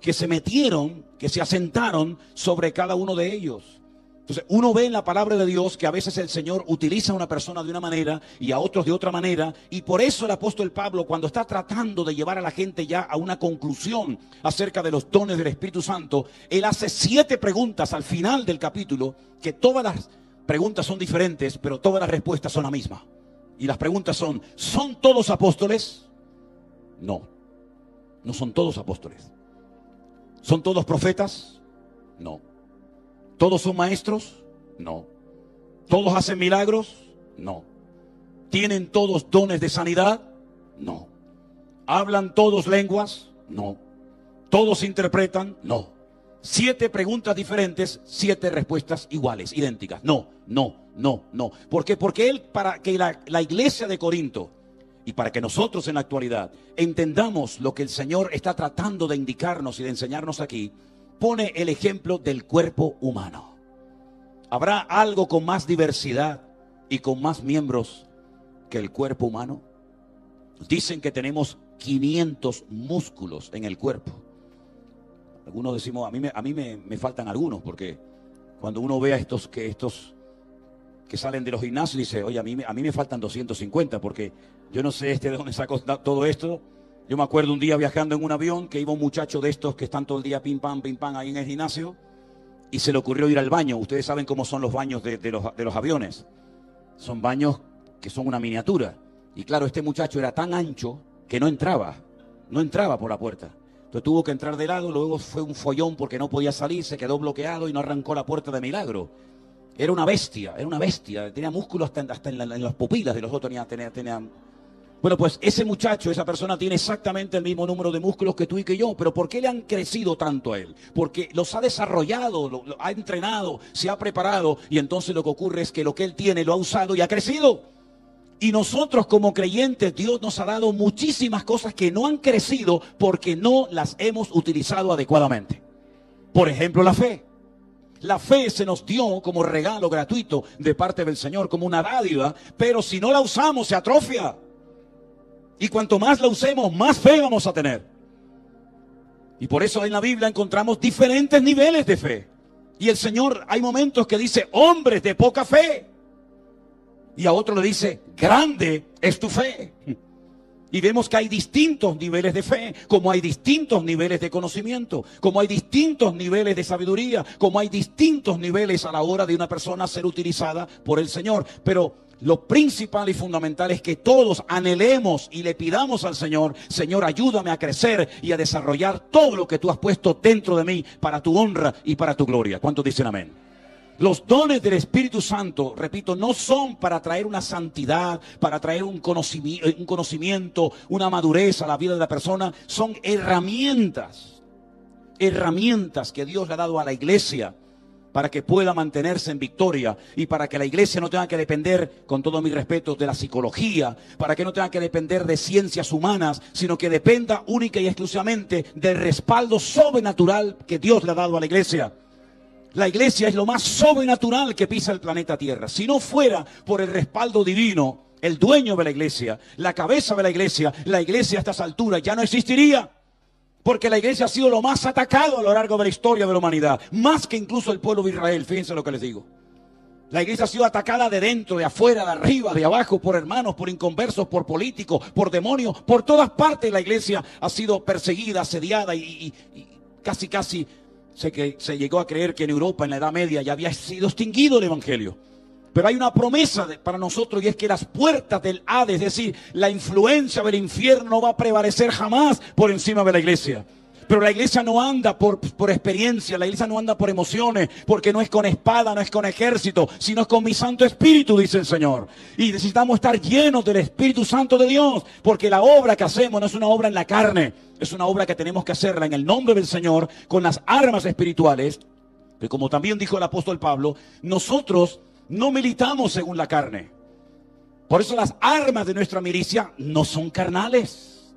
que se metieron, que se asentaron sobre cada uno de ellos. Entonces, uno ve en la palabra de Dios que a veces el Señor utiliza a una persona de una manera y a otros de otra manera. Y por eso el apóstol Pablo, cuando está tratando de llevar a la gente ya a una conclusión acerca de los dones del Espíritu Santo, él hace 7 preguntas al final del capítulo, que todas las preguntas son diferentes, pero todas las respuestas son la misma. Y las preguntas son, ¿son todos apóstoles? No, no son todos apóstoles. ¿Son todos profetas? No. ¿Todos son maestros? No. ¿Todos hacen milagros? No. ¿Tienen todos dones de sanidad? No. ¿Hablan todos lenguas? No. ¿Todos interpretan? No. 7 preguntas diferentes, 7 respuestas iguales, idénticas. No, no, no, no. ¿Por qué? Porque él, para que la iglesia de Corinto y para que nosotros en la actualidad entendamos lo que el Señor está tratando de indicarnos y de enseñarnos aquí, pone el ejemplo del cuerpo humano. ¿Habrá algo con más diversidad y con más miembros que el cuerpo humano? Dicen que tenemos 500 músculos en el cuerpo. Algunos decimos, a mí me faltan algunos, porque cuando uno ve a estos que salen de los gimnasios, dice, oye, a mí me faltan 250, porque yo no sé de dónde sacó todo esto. Yo me acuerdo un día viajando en un avión que iba un muchacho de estos que están todo el día pim pam ahí en el gimnasio y se le ocurrió ir al baño. Ustedes saben cómo son los baños de los aviones. Son baños que son una miniatura. Y claro, este muchacho era tan ancho que no entraba por la puerta. Entonces tuvo que entrar de lado, luego fue un follón porque no podía salir, se quedó bloqueado y no arrancó la puerta de milagro. Era una bestia, tenía músculos hasta en las pupilas de los otros, tenía. Bueno, pues ese muchacho, esa persona tiene exactamente el mismo número de músculos que tú y que yo. ¿Pero por qué le han crecido tanto a él? Porque los ha desarrollado, lo ha entrenado, se ha preparado. Y entonces lo que ocurre es que lo que él tiene lo ha usado y ha crecido. Y nosotros como creyentes, Dios nos ha dado muchísimas cosas que no han crecido porque no las hemos utilizado adecuadamente. Por ejemplo, la fe. La fe se nos dio como regalo gratuito de parte del Señor, como una dádiva. Pero si no la usamos, se atrofia. Y cuanto más la usemos, más fe vamos a tener. Y por eso en la Biblia encontramos diferentes niveles de fe. Y el Señor, hay momentos que dice, hombres de poca fe. Y a otro le dice, grande es tu fe. Y vemos que hay distintos niveles de fe, como hay distintos niveles de conocimiento, como hay distintos niveles de sabiduría, como hay distintos niveles a la hora de una persona ser utilizada por el Señor. Pero lo principal y fundamental es que todos anhelemos y le pidamos al Señor: Señor, ayúdame a crecer y a desarrollar todo lo que tú has puesto dentro de mí para tu honra y para tu gloria. ¿Cuántos dicen amén? Los dones del Espíritu Santo, repito, no son para traer una santidad, para traer un conocimiento, una madurez a la vida de la persona. Son herramientas que Dios le ha dado a la iglesia para que pueda mantenerse en victoria y para que la iglesia no tenga que depender, con todo mi respeto, de la psicología, para que no tenga que depender de ciencias humanas, sino que dependa única y exclusivamente del respaldo sobrenatural que Dios le ha dado a la iglesia. La iglesia es lo más sobrenatural que pisa el planeta Tierra. Si no fuera por el respaldo divino, el dueño de la iglesia, la cabeza de la iglesia a estas alturas ya no existiría. Porque la iglesia ha sido lo más atacado a lo largo de la historia de la humanidad. Más que incluso el pueblo de Israel. Fíjense lo que les digo. La iglesia ha sido atacada de dentro, de afuera, de arriba, de abajo, por hermanos, por inconversos, por políticos, por demonios. Por todas partes la iglesia ha sido perseguida, asediada y casi se llegó a creer que en Europa, en la Edad Media, ya había sido extinguido el evangelio. Pero hay una promesa para nosotros, y es que las puertas del Hades, es decir, la influencia del infierno, no va a prevalecer jamás por encima de la iglesia. Pero la iglesia no anda por experiencia, la iglesia no anda por emociones, porque no es con espada, no es con ejército, sino es con mi Santo Espíritu, dice el Señor. Y necesitamos estar llenos del Espíritu Santo de Dios, porque la obra que hacemos no es una obra en la carne, es una obra que tenemos que hacerla en el nombre del Señor, con las armas espirituales. Que como también dijo el apóstol Pablo, nosotros no militamos según la carne. Por eso las armas de nuestra milicia no son carnales,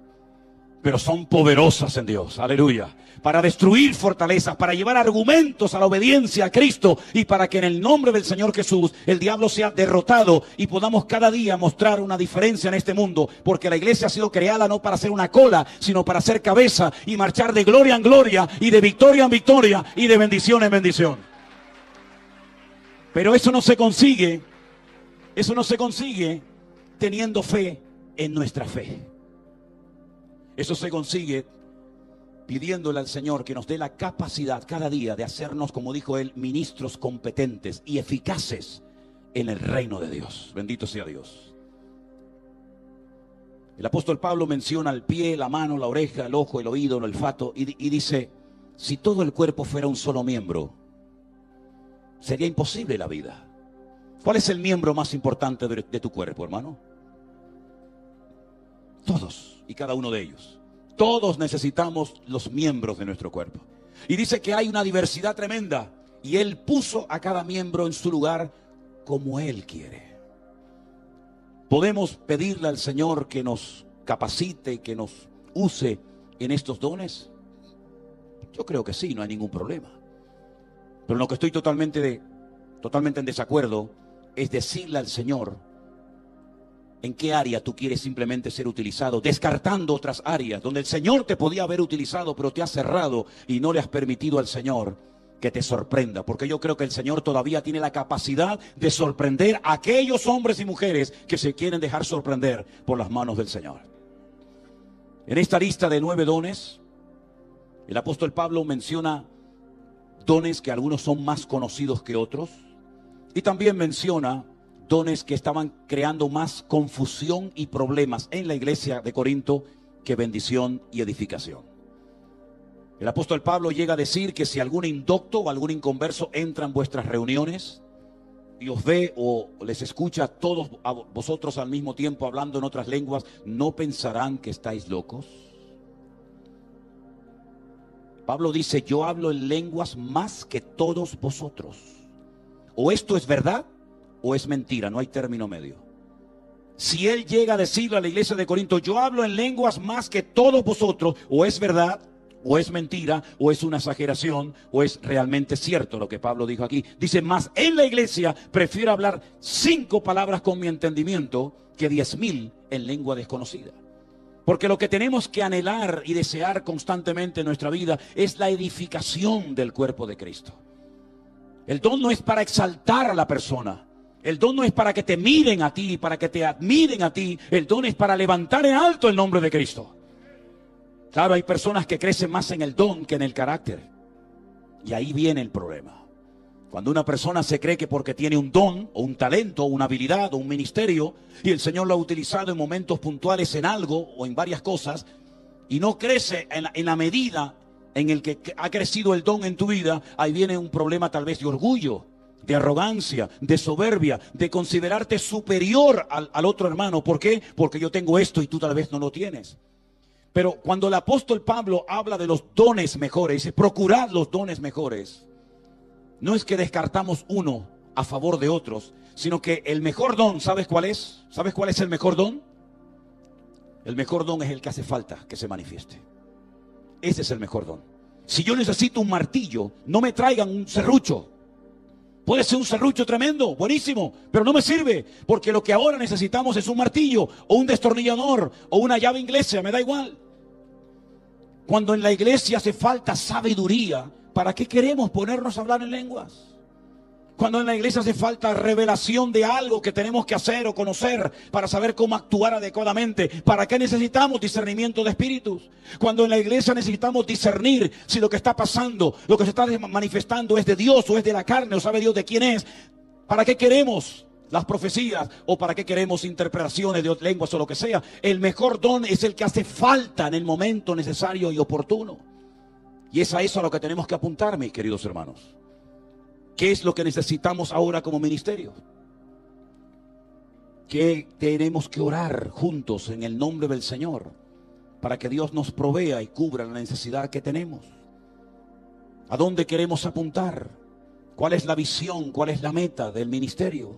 pero son poderosas en Dios. Aleluya. Para destruir fortalezas, para llevar argumentos a la obediencia a Cristo, y para que en el nombre del Señor Jesús el diablo sea derrotado y podamos cada día mostrar una diferencia en este mundo. Porque la iglesia ha sido creada no para ser una cola, sino para ser cabeza y marchar de gloria en gloria y de victoria en victoria y de bendición en bendición. Pero eso no se consigue teniendo fe en nuestra fe. Eso se consigue pidiéndole al Señor que nos dé la capacidad cada día de hacernos, como dijo él, ministros competentes y eficaces en el reino de Dios. Bendito sea Dios. El apóstol Pablo menciona el pie, la mano, la oreja, el ojo, el oído, el olfato, y dice: si todo el cuerpo fuera un solo miembro, sería imposible la vida. ¿Cuál es el miembro más importante de tu cuerpo, hermano? Todos y cada uno de ellos. Todos necesitamos los miembros de nuestro cuerpo. Y dice que hay una diversidad tremenda, y Él puso a cada miembro en su lugar como Él quiere. ¿Podemos pedirle al Señor que nos capacite, que nos use en estos dones? Yo creo que sí, no hay ningún problema. Pero lo que estoy totalmente en desacuerdo es decirle al Señor en qué área tú quieres simplemente ser utilizado, descartando otras áreas donde el Señor te podía haber utilizado, pero te has cerrado y no le has permitido al Señor que te sorprenda. Porque yo creo que el Señor todavía tiene la capacidad de sorprender a aquellos hombres y mujeres que se quieren dejar sorprender por las manos del Señor. En esta lista de 9 dones, el apóstol Pablo menciona dones que algunos son más conocidos que otros, y también menciona dones que estaban creando más confusión y problemas en la iglesia de Corinto que bendición y edificación. El apóstol Pablo llega a decir que si algún indocto o algún inconverso entra en vuestras reuniones y os ve o les escucha a todos a vosotros al mismo tiempo hablando en otras lenguas, ¿no pensarán que estáis locos? Pablo dice: yo hablo en lenguas más que todos vosotros. O esto es verdad o es mentira, no hay término medio. Si él llega a decirle a la iglesia de Corinto: yo hablo en lenguas más que todos vosotros, o es verdad o es mentira, o es una exageración, o es realmente cierto lo que Pablo dijo aquí. Dice: más en la iglesia prefiero hablar 5 palabras con mi entendimiento que 10.000 en lengua desconocida. Porque lo que tenemos que anhelar y desear constantemente en nuestra vida es la edificación del cuerpo de Cristo. El don no es para exaltar a la persona. El don no es para que te miren a ti, para que te admiren a ti. El don es para levantar en alto el nombre de Cristo. Claro, hay personas que crecen más en el don que en el carácter. Y ahí viene el problema. Cuando una persona se cree que porque tiene un don, o un talento, o una habilidad, o un ministerio, y el Señor lo ha utilizado en momentos puntuales en algo, o en varias cosas, y no crece en la medida en el que ha crecido el don en tu vida, ahí viene un problema tal vez de orgullo, de arrogancia, de soberbia, de considerarte superior al otro hermano. ¿Por qué? Porque yo tengo esto y tú tal vez no lo tienes. Pero cuando el apóstol Pablo habla de los dones mejores, dice, procurad los dones mejores. No es que descartamos uno a favor de otros, sino que el mejor don, ¿sabes cuál es? ¿Sabes cuál es el mejor don? El mejor don es el que hace falta que se manifieste. Ese es el mejor don. Si yo necesito un martillo, no me traigan un serrucho. Puede ser un serrucho tremendo, buenísimo, pero no me sirve, porque lo que ahora necesitamos es un martillo, o un destornillador, o una llave inglesa, me da igual. Cuando en la iglesia hace falta sabiduría, ¿para qué queremos ponernos a hablar en lenguas? Cuando en la iglesia hace falta revelación de algo que tenemos que hacer o conocer para saber cómo actuar adecuadamente, ¿para qué necesitamos discernimiento de espíritus? Cuando en la iglesia necesitamos discernir si lo que está pasando, lo que se está manifestando es de Dios o es de la carne o sabe Dios de quién es, ¿para qué queremos las profecías o para qué queremos interpretaciones de lenguas o lo que sea? El mejor don es el que hace falta en el momento necesario y oportuno. Y es a eso a lo que tenemos que apuntar, mis queridos hermanos. ¿Qué es lo que necesitamos ahora como ministerio? Que tenemos que orar juntos en el nombre del Señor para que Dios nos provea y cubra la necesidad que tenemos. ¿A dónde queremos apuntar? ¿Cuál es la visión? ¿Cuál es la meta del ministerio?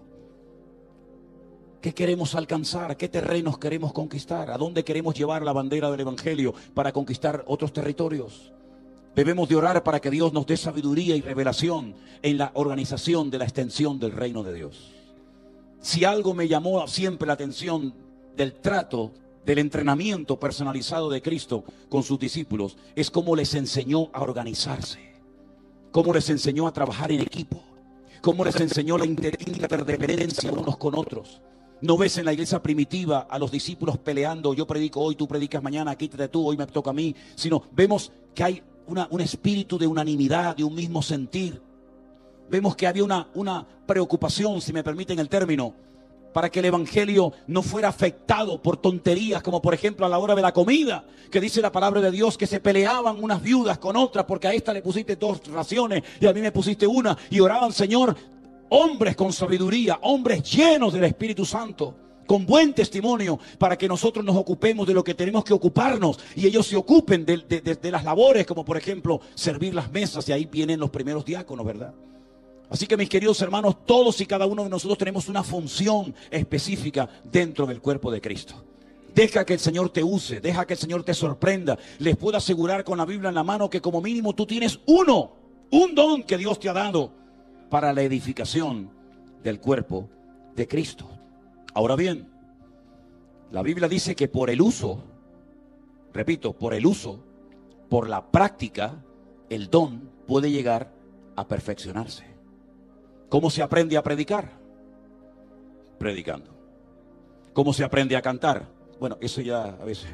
¿Qué queremos alcanzar? ¿Qué terrenos queremos conquistar? ¿A dónde queremos llevar la bandera del Evangelio para conquistar otros territorios? Debemos de orar para que Dios nos dé sabiduría y revelación en la organización de la extensión del reino de Dios. Si algo me llamó siempre la atención del trato, del entrenamiento personalizado de Cristo con sus discípulos, es cómo les enseñó a organizarse, cómo les enseñó a trabajar en equipo, cómo les enseñó la interdependencia unos con otros. No ves en la iglesia primitiva a los discípulos peleando, yo predico hoy, tú predicas mañana, quítate tú, hoy me toca a mí, sino vemos que hay un espíritu de unanimidad, de un mismo sentir. Vemos que había una preocupación, si me permiten el término, para que el evangelio no fuera afectado por tonterías, como por ejemplo a la hora de la comida, que dice la palabra de Dios que se peleaban unas viudas con otras, porque a esta le pusiste 2 raciones y a mí me pusiste una, y oraban, Señor, hombres con sabiduría, hombres llenos del Espíritu Santo, con buen testimonio, para que nosotros nos ocupemos de lo que tenemos que ocuparnos y ellos se ocupen de las labores, como por ejemplo servir las mesas, y ahí vienen los primeros diáconos, ¿verdad? Así que mis queridos hermanos, todos y cada uno de nosotros tenemos una función específica dentro del cuerpo de Cristo. Deja que el Señor te use, deja que el Señor te sorprenda. Les puedo asegurar con la Biblia en la mano que como mínimo tú tienes un don que Dios te ha dado para la edificación del cuerpo de Cristo. Ahora bien, la Biblia dice que por el uso, repito, por la práctica, el don puede llegar a perfeccionarse. ¿Cómo se aprende a predicar? Predicando. ¿Cómo se aprende a cantar? Bueno, eso ya a veces.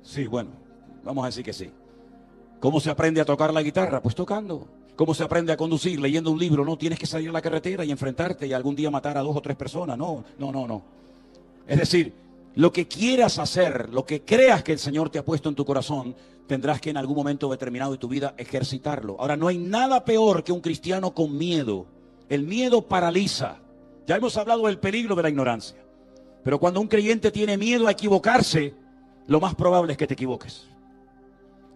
Sí, bueno, vamos a decir que sí. ¿Cómo se aprende a tocar la guitarra? Pues tocando. ¿Cómo se aprende a conducir? Leyendo un libro. No tienes que salir a la carretera y enfrentarte y algún día matar a 2 o 3 personas. No. Es decir, lo que quieras hacer, lo que creas que el Señor te ha puesto en tu corazón, tendrás que en algún momento determinado de tu vida ejercitarlo. Ahora, no hay nada peor que un cristiano con miedo. El miedo paraliza. Ya hemos hablado del peligro de la ignorancia. Pero cuando un creyente tiene miedo a equivocarse, lo más probable es que te equivoques.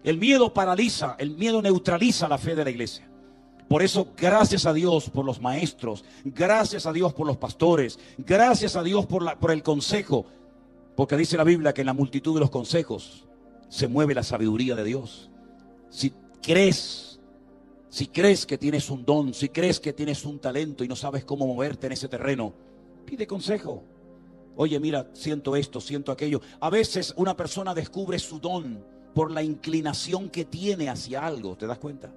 El miedo paraliza, el miedo neutraliza la fe de la iglesia. Por eso, gracias a Dios por los maestros, gracias a Dios por los pastores, gracias a Dios por el consejo, porque dice la Biblia que en la multitud de los consejos se mueve la sabiduría de Dios. Si crees que tienes un don, si crees que tienes un talento y no sabes cómo moverte en ese terreno, pide consejo. Oye, mira, siento esto, siento aquello. A veces una persona descubre su don por la inclinación que tiene hacia algo, ¿te das cuenta?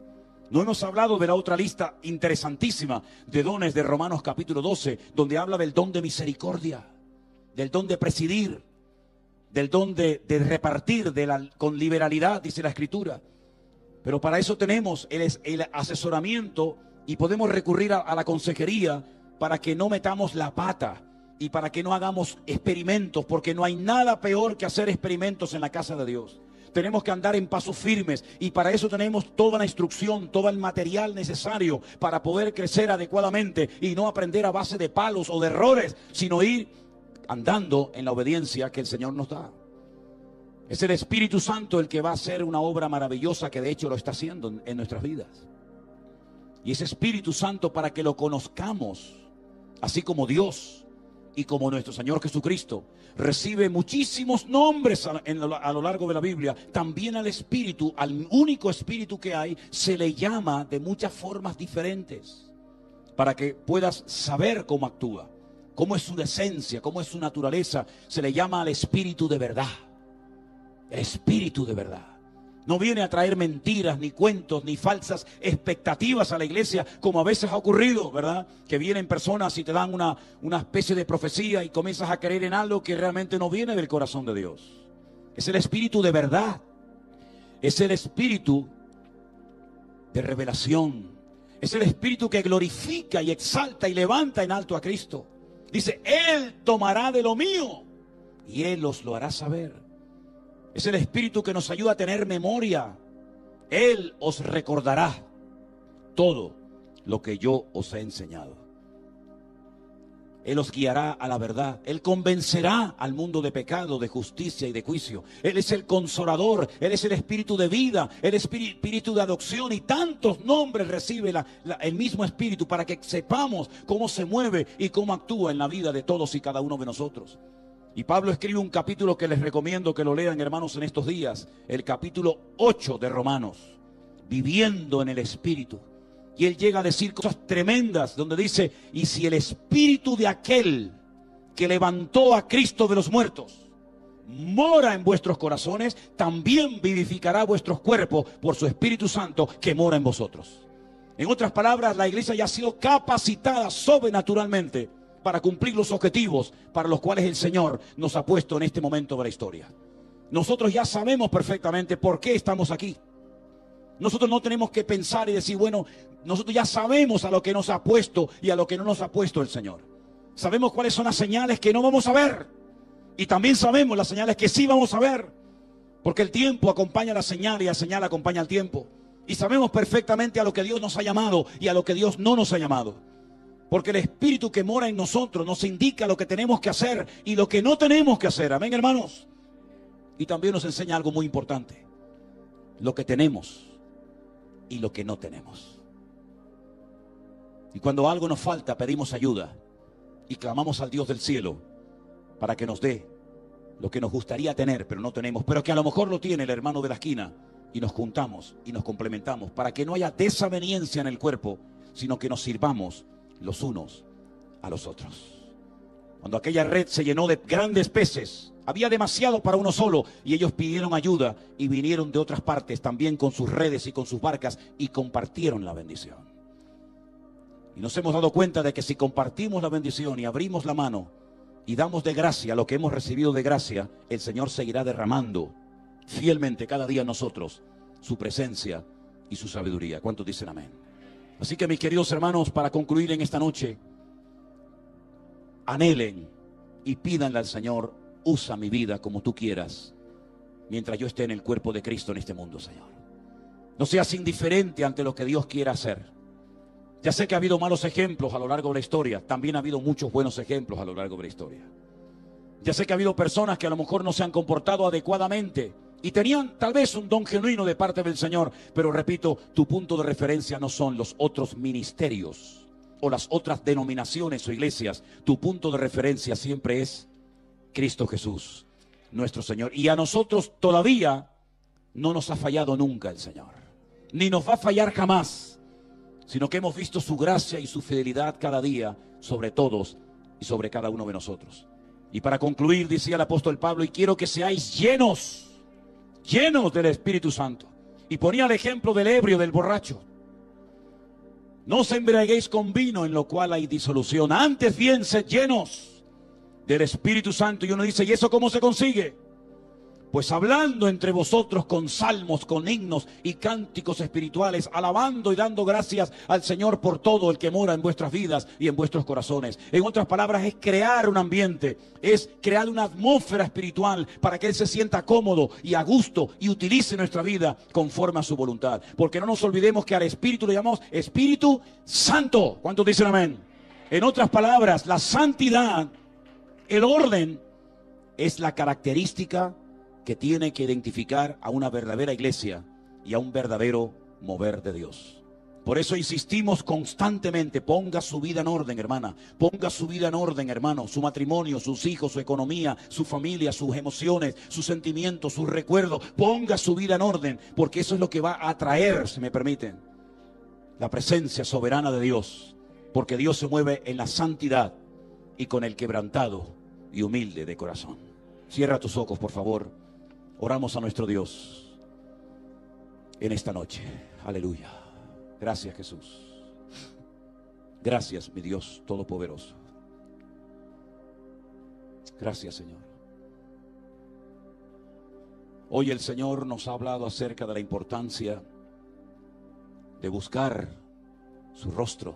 No hemos hablado de la otra lista interesantísima de dones de Romanos capítulo 12, donde habla del don de misericordia, del don de presidir, del don de repartir con liberalidad, dice la Escritura. Pero para eso tenemos el asesoramiento y podemos recurrir a la consejería para que no metamos la pata y para que no hagamos experimentos, porque no hay nada peor que hacer experimentos en la casa de Dios. Tenemos que andar en pasos firmes y para eso tenemos toda la instrucción, todo el material necesario para poder crecer adecuadamente y no aprender a base de palos o de errores, sino ir andando en la obediencia que el Señor nos da. Es el Espíritu Santo el que va a hacer una obra maravillosa, que de hecho lo está haciendo en nuestras vidas. Y ese Espíritu Santo, para que lo conozcamos, así como Dios y como nuestro Señor Jesucristo recibe muchísimos nombres a lo largo de la Biblia, también al Espíritu, al único Espíritu que hay, se le llama de muchas formas diferentes, para que puedas saber cómo actúa, cómo es su esencia, cómo es su naturaleza. Se le llama al Espíritu de verdad. Espíritu de verdad. No viene a traer mentiras, ni cuentos, ni falsas expectativas a la iglesia, como a veces ha ocurrido, ¿verdad? Que vienen personas y te dan una especie de profecía y comienzas a creer en algo que realmente no viene del corazón de Dios. Es el Espíritu de verdad. Es el Espíritu de revelación. Es el Espíritu que glorifica y exalta y levanta en alto a Cristo. Dice, Él tomará de lo mío y Él os lo hará saber. Es el Espíritu que nos ayuda a tener memoria. Él os recordará todo lo que yo os he enseñado. Él os guiará a la verdad. Él convencerá al mundo de pecado, de justicia y de juicio. Él es el consolador. Él es el Espíritu de vida. El Espíritu de adopción. Y tantos nombres recibe el mismo Espíritu para que sepamos cómo se mueve y cómo actúa en la vida de todos y cada uno de nosotros. Y Pablo escribe un capítulo que les recomiendo que lo lean, hermanos, en estos días. El capítulo 8 de Romanos. Viviendo en el Espíritu. Y él llega a decir cosas tremendas, donde dice, y si el Espíritu de aquel que levantó a Cristo de los muertos mora en vuestros corazones, también vivificará vuestros cuerpos por su Espíritu Santo que mora en vosotros. En otras palabras, la iglesia ya ha sido capacitada sobrenaturalmente para cumplir los objetivos para los cuales el Señor nos ha puesto en este momento de la historia. Nosotros ya sabemos perfectamente por qué estamos aquí. Nosotros no tenemos que pensar y decir, bueno, nosotros ya sabemos a lo que nos ha puesto y a lo que no nos ha puesto el Señor. Sabemos cuáles son las señales que no vamos a ver. Y también sabemos las señales que sí vamos a ver. Porque el tiempo acompaña a la señal y la señal acompaña al tiempo. Y sabemos perfectamente a lo que Dios nos ha llamado y a lo que Dios no nos ha llamado. Porque el Espíritu que mora en nosotros nos indica lo que tenemos que hacer y lo que no tenemos que hacer. Amén, hermanos. Y también nos enseña algo muy importante. Lo que tenemos y lo que no tenemos. Y cuando algo nos falta, pedimos ayuda y clamamos al Dios del cielo para que nos dé lo que nos gustaría tener, pero no tenemos, pero que a lo mejor lo tiene el hermano de la esquina, y nos juntamos y nos complementamos para que no haya desaveniencia en el cuerpo, sino que nos sirvamos los unos a los otros. Cuando aquella red se llenó de grandes peces, había demasiado para uno solo, y ellos pidieron ayuda y vinieron de otras partes también con sus redes y con sus barcas y compartieron la bendición. Y nos hemos dado cuenta de que si compartimos la bendición y abrimos la mano y damos de gracia lo que hemos recibido de gracia, el Señor seguirá derramando fielmente cada día a nosotros su presencia y su sabiduría. ¿Cuántos dicen amén? Así que, mis queridos hermanos, para concluir en esta noche, anhelen y pídanle al Señor: usa mi vida como tú quieras, mientras yo esté en el cuerpo de Cristo en este mundo, Señor. No seas indiferente ante lo que Dios quiera hacer. Ya sé que ha habido malos ejemplos a lo largo de la historia, también ha habido muchos buenos ejemplos a lo largo de la historia. Ya sé que ha habido personas que a lo mejor no se han comportado adecuadamente y tenían tal vez un don genuino de parte del Señor, pero repito, tu punto de referencia no son los otros ministerios o las otras denominaciones o iglesias. Tu punto de referencia siempre es Cristo Jesús, nuestro Señor. Y a nosotros todavía no nos ha fallado nunca el Señor, ni nos va a fallar jamás, sino que hemos visto su gracia y su fidelidad cada día sobre todos y sobre cada uno de nosotros. Y para concluir, decía el apóstol Pablo: y quiero que seáis llenos del Espíritu Santo. Y ponía el ejemplo del ebrio, del borracho. No os embriaguéis con vino, en lo cual hay disolución, antes bien sed llenos del Espíritu Santo. Y uno dice: ¿y eso cómo se consigue? Pues hablando entre vosotros con salmos, con himnos y cánticos espirituales, alabando y dando gracias al Señor por todo el que mora en vuestras vidas y en vuestros corazones. En otras palabras, es crear un ambiente, es crear una atmósfera espiritual para que Él se sienta cómodo y a gusto y utilice nuestra vida conforme a su voluntad. Porque no nos olvidemos que al Espíritu le llamamos Espíritu Santo. ¿Cuántos dicen amén? En otras palabras, la santidad, el orden, es la característica que tiene que identificar a una verdadera iglesia y a un verdadero mover de Dios. Por eso insistimos constantemente: ponga su vida en orden, hermana, ponga su vida en orden, hermano, su matrimonio, sus hijos, su economía, su familia, sus emociones, sus sentimientos, sus recuerdos, ponga su vida en orden, porque eso es lo que va a atraer, si me permiten, la presencia soberana de Dios, porque Dios se mueve en la santidad y con el quebrantado y humilde de corazón. Cierra tus ojos, por favor. Oramos a nuestro Dios en esta noche. Aleluya. Gracias, Jesús. Gracias, mi Dios Todopoderoso. Gracias, Señor. Hoy el Señor nos ha hablado acerca de la importancia de buscar su rostro,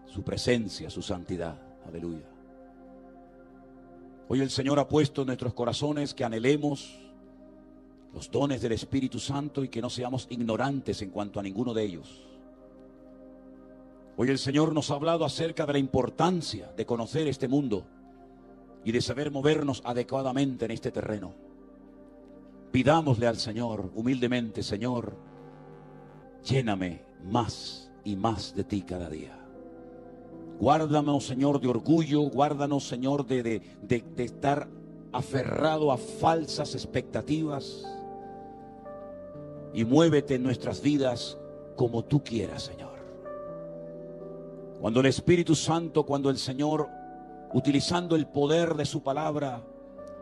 su presencia, su santidad. Aleluya. Hoy el Señor ha puesto en nuestros corazones que anhelemos los dones del Espíritu Santo y que no seamos ignorantes en cuanto a ninguno de ellos. Hoy el Señor nos ha hablado acerca de la importancia de conocer este mundo y de saber movernos adecuadamente en este terreno. Pidámosle al Señor humildemente: Señor, lléname más y más de ti cada día. Guárdanos, Señor, de orgullo, guárdanos, Señor, de estar aferrado a falsas expectativas, y muévete en nuestras vidas como tú quieras, Señor. Cuando el Espíritu Santo, cuando el Señor, utilizando el poder de su palabra,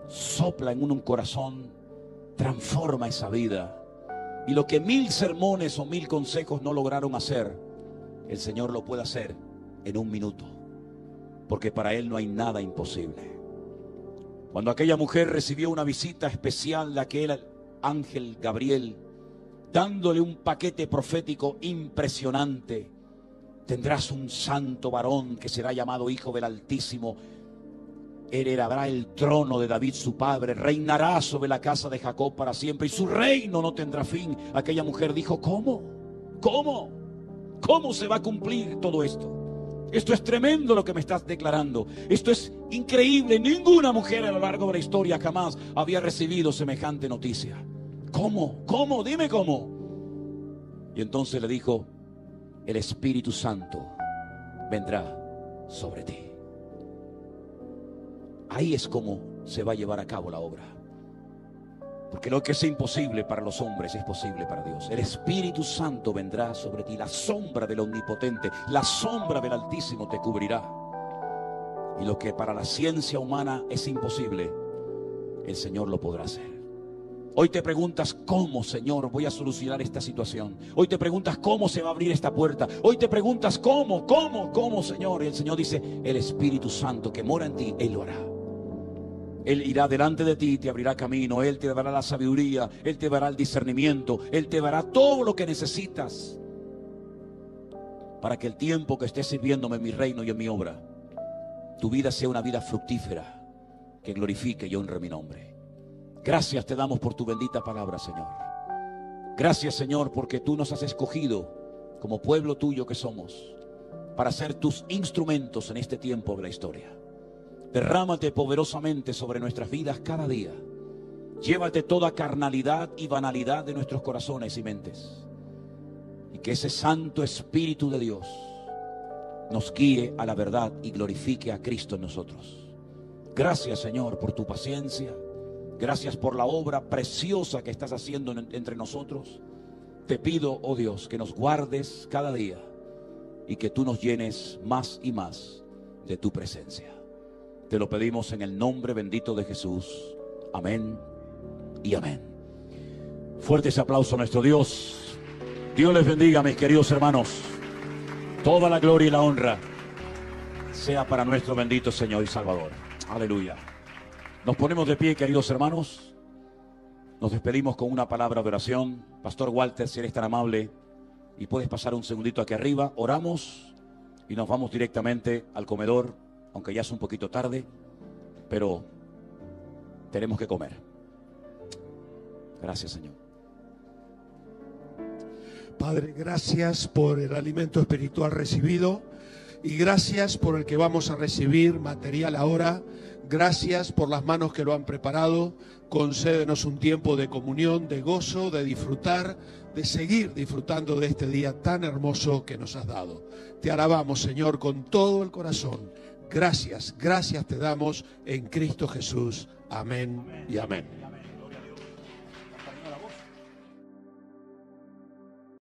sopla en un corazón, transforma esa vida, y lo que 1000 sermones o 1000 consejos no lograron hacer, el Señor lo puede hacer en un minuto, porque para Él no hay nada imposible. Cuando aquella mujer recibió una visita especial de aquel ángel Gabriel, dándole un paquete profético impresionante: tendrás un santo varón que será llamado Hijo del Altísimo, heredará el trono de David su padre, reinará sobre la casa de Jacob para siempre, y su reino no tendrá fin. Aquella mujer dijo: ¿cómo? ¿Cómo? ¿Cómo se va a cumplir todo esto? Esto es tremendo lo que me estás declarando. Esto es increíble. Ninguna mujer a lo largo de la historia jamás había recibido semejante noticia. ¿Cómo? ¿Cómo? Dime cómo. Y entonces le dijo: el Espíritu Santo vendrá sobre ti. Ahí es como se va a llevar a cabo la obra. Porque lo que es imposible para los hombres es posible para Dios. El Espíritu Santo vendrá sobre ti. La sombra del Omnipotente, la sombra del Altísimo te cubrirá. Y lo que para la ciencia humana es imposible, el Señor lo podrá hacer. Hoy te preguntas: ¿cómo, Señor, voy a solucionar esta situación? Hoy te preguntas: ¿cómo se va a abrir esta puerta? Hoy te preguntas: ¿cómo, Señor? Y el Señor dice: el Espíritu Santo que mora en ti, Él lo hará. Él irá delante de ti y te abrirá camino. Él te dará la sabiduría, Él te dará el discernimiento, Él te dará todo lo que necesitas para que el tiempo que estés sirviéndome en mi reino y en mi obra, tu vida sea una vida fructífera que glorifique y honre mi nombre. Gracias te damos por tu bendita palabra, Señor. Gracias, Señor, porque tú nos has escogido como pueblo tuyo que somos para ser tus instrumentos en este tiempo de la historia. Derrámate poderosamente sobre nuestras vidas cada día. Llévate toda carnalidad y banalidad de nuestros corazones y mentes. Y que ese Santo Espíritu de Dios nos guíe a la verdad y glorifique a Cristo en nosotros. Gracias, Señor, por tu paciencia. Gracias por la obra preciosa que estás haciendo entre nosotros. Te pido, oh Dios, que nos guardes cada día y que tú nos llenes más y más de tu presencia. Te lo pedimos en el nombre bendito de Jesús. Amén y amén. Fuerte ese aplauso a nuestro Dios. Dios les bendiga, mis queridos hermanos. Toda la gloria y la honra sea para nuestro bendito Señor y Salvador. Aleluya. Nos ponemos de pie, queridos hermanos. Nos despedimos con una palabra de oración. Pastor Walter, si eres tan amable y puedes pasar un segundito aquí arriba, oramos y nos vamos directamente al comedor, aunque ya es un poquito tarde, pero tenemos que comer. Gracias, Señor. Padre, gracias por el alimento espiritual recibido y gracias por el que vamos a recibir material ahora. Gracias por las manos que lo han preparado. Concédenos un tiempo de comunión, de gozo, de disfrutar, de seguir disfrutando de este día tan hermoso que nos has dado. Te alabamos, Señor, con todo el corazón. Gracias, gracias te damos en Cristo Jesús. Amén y amén.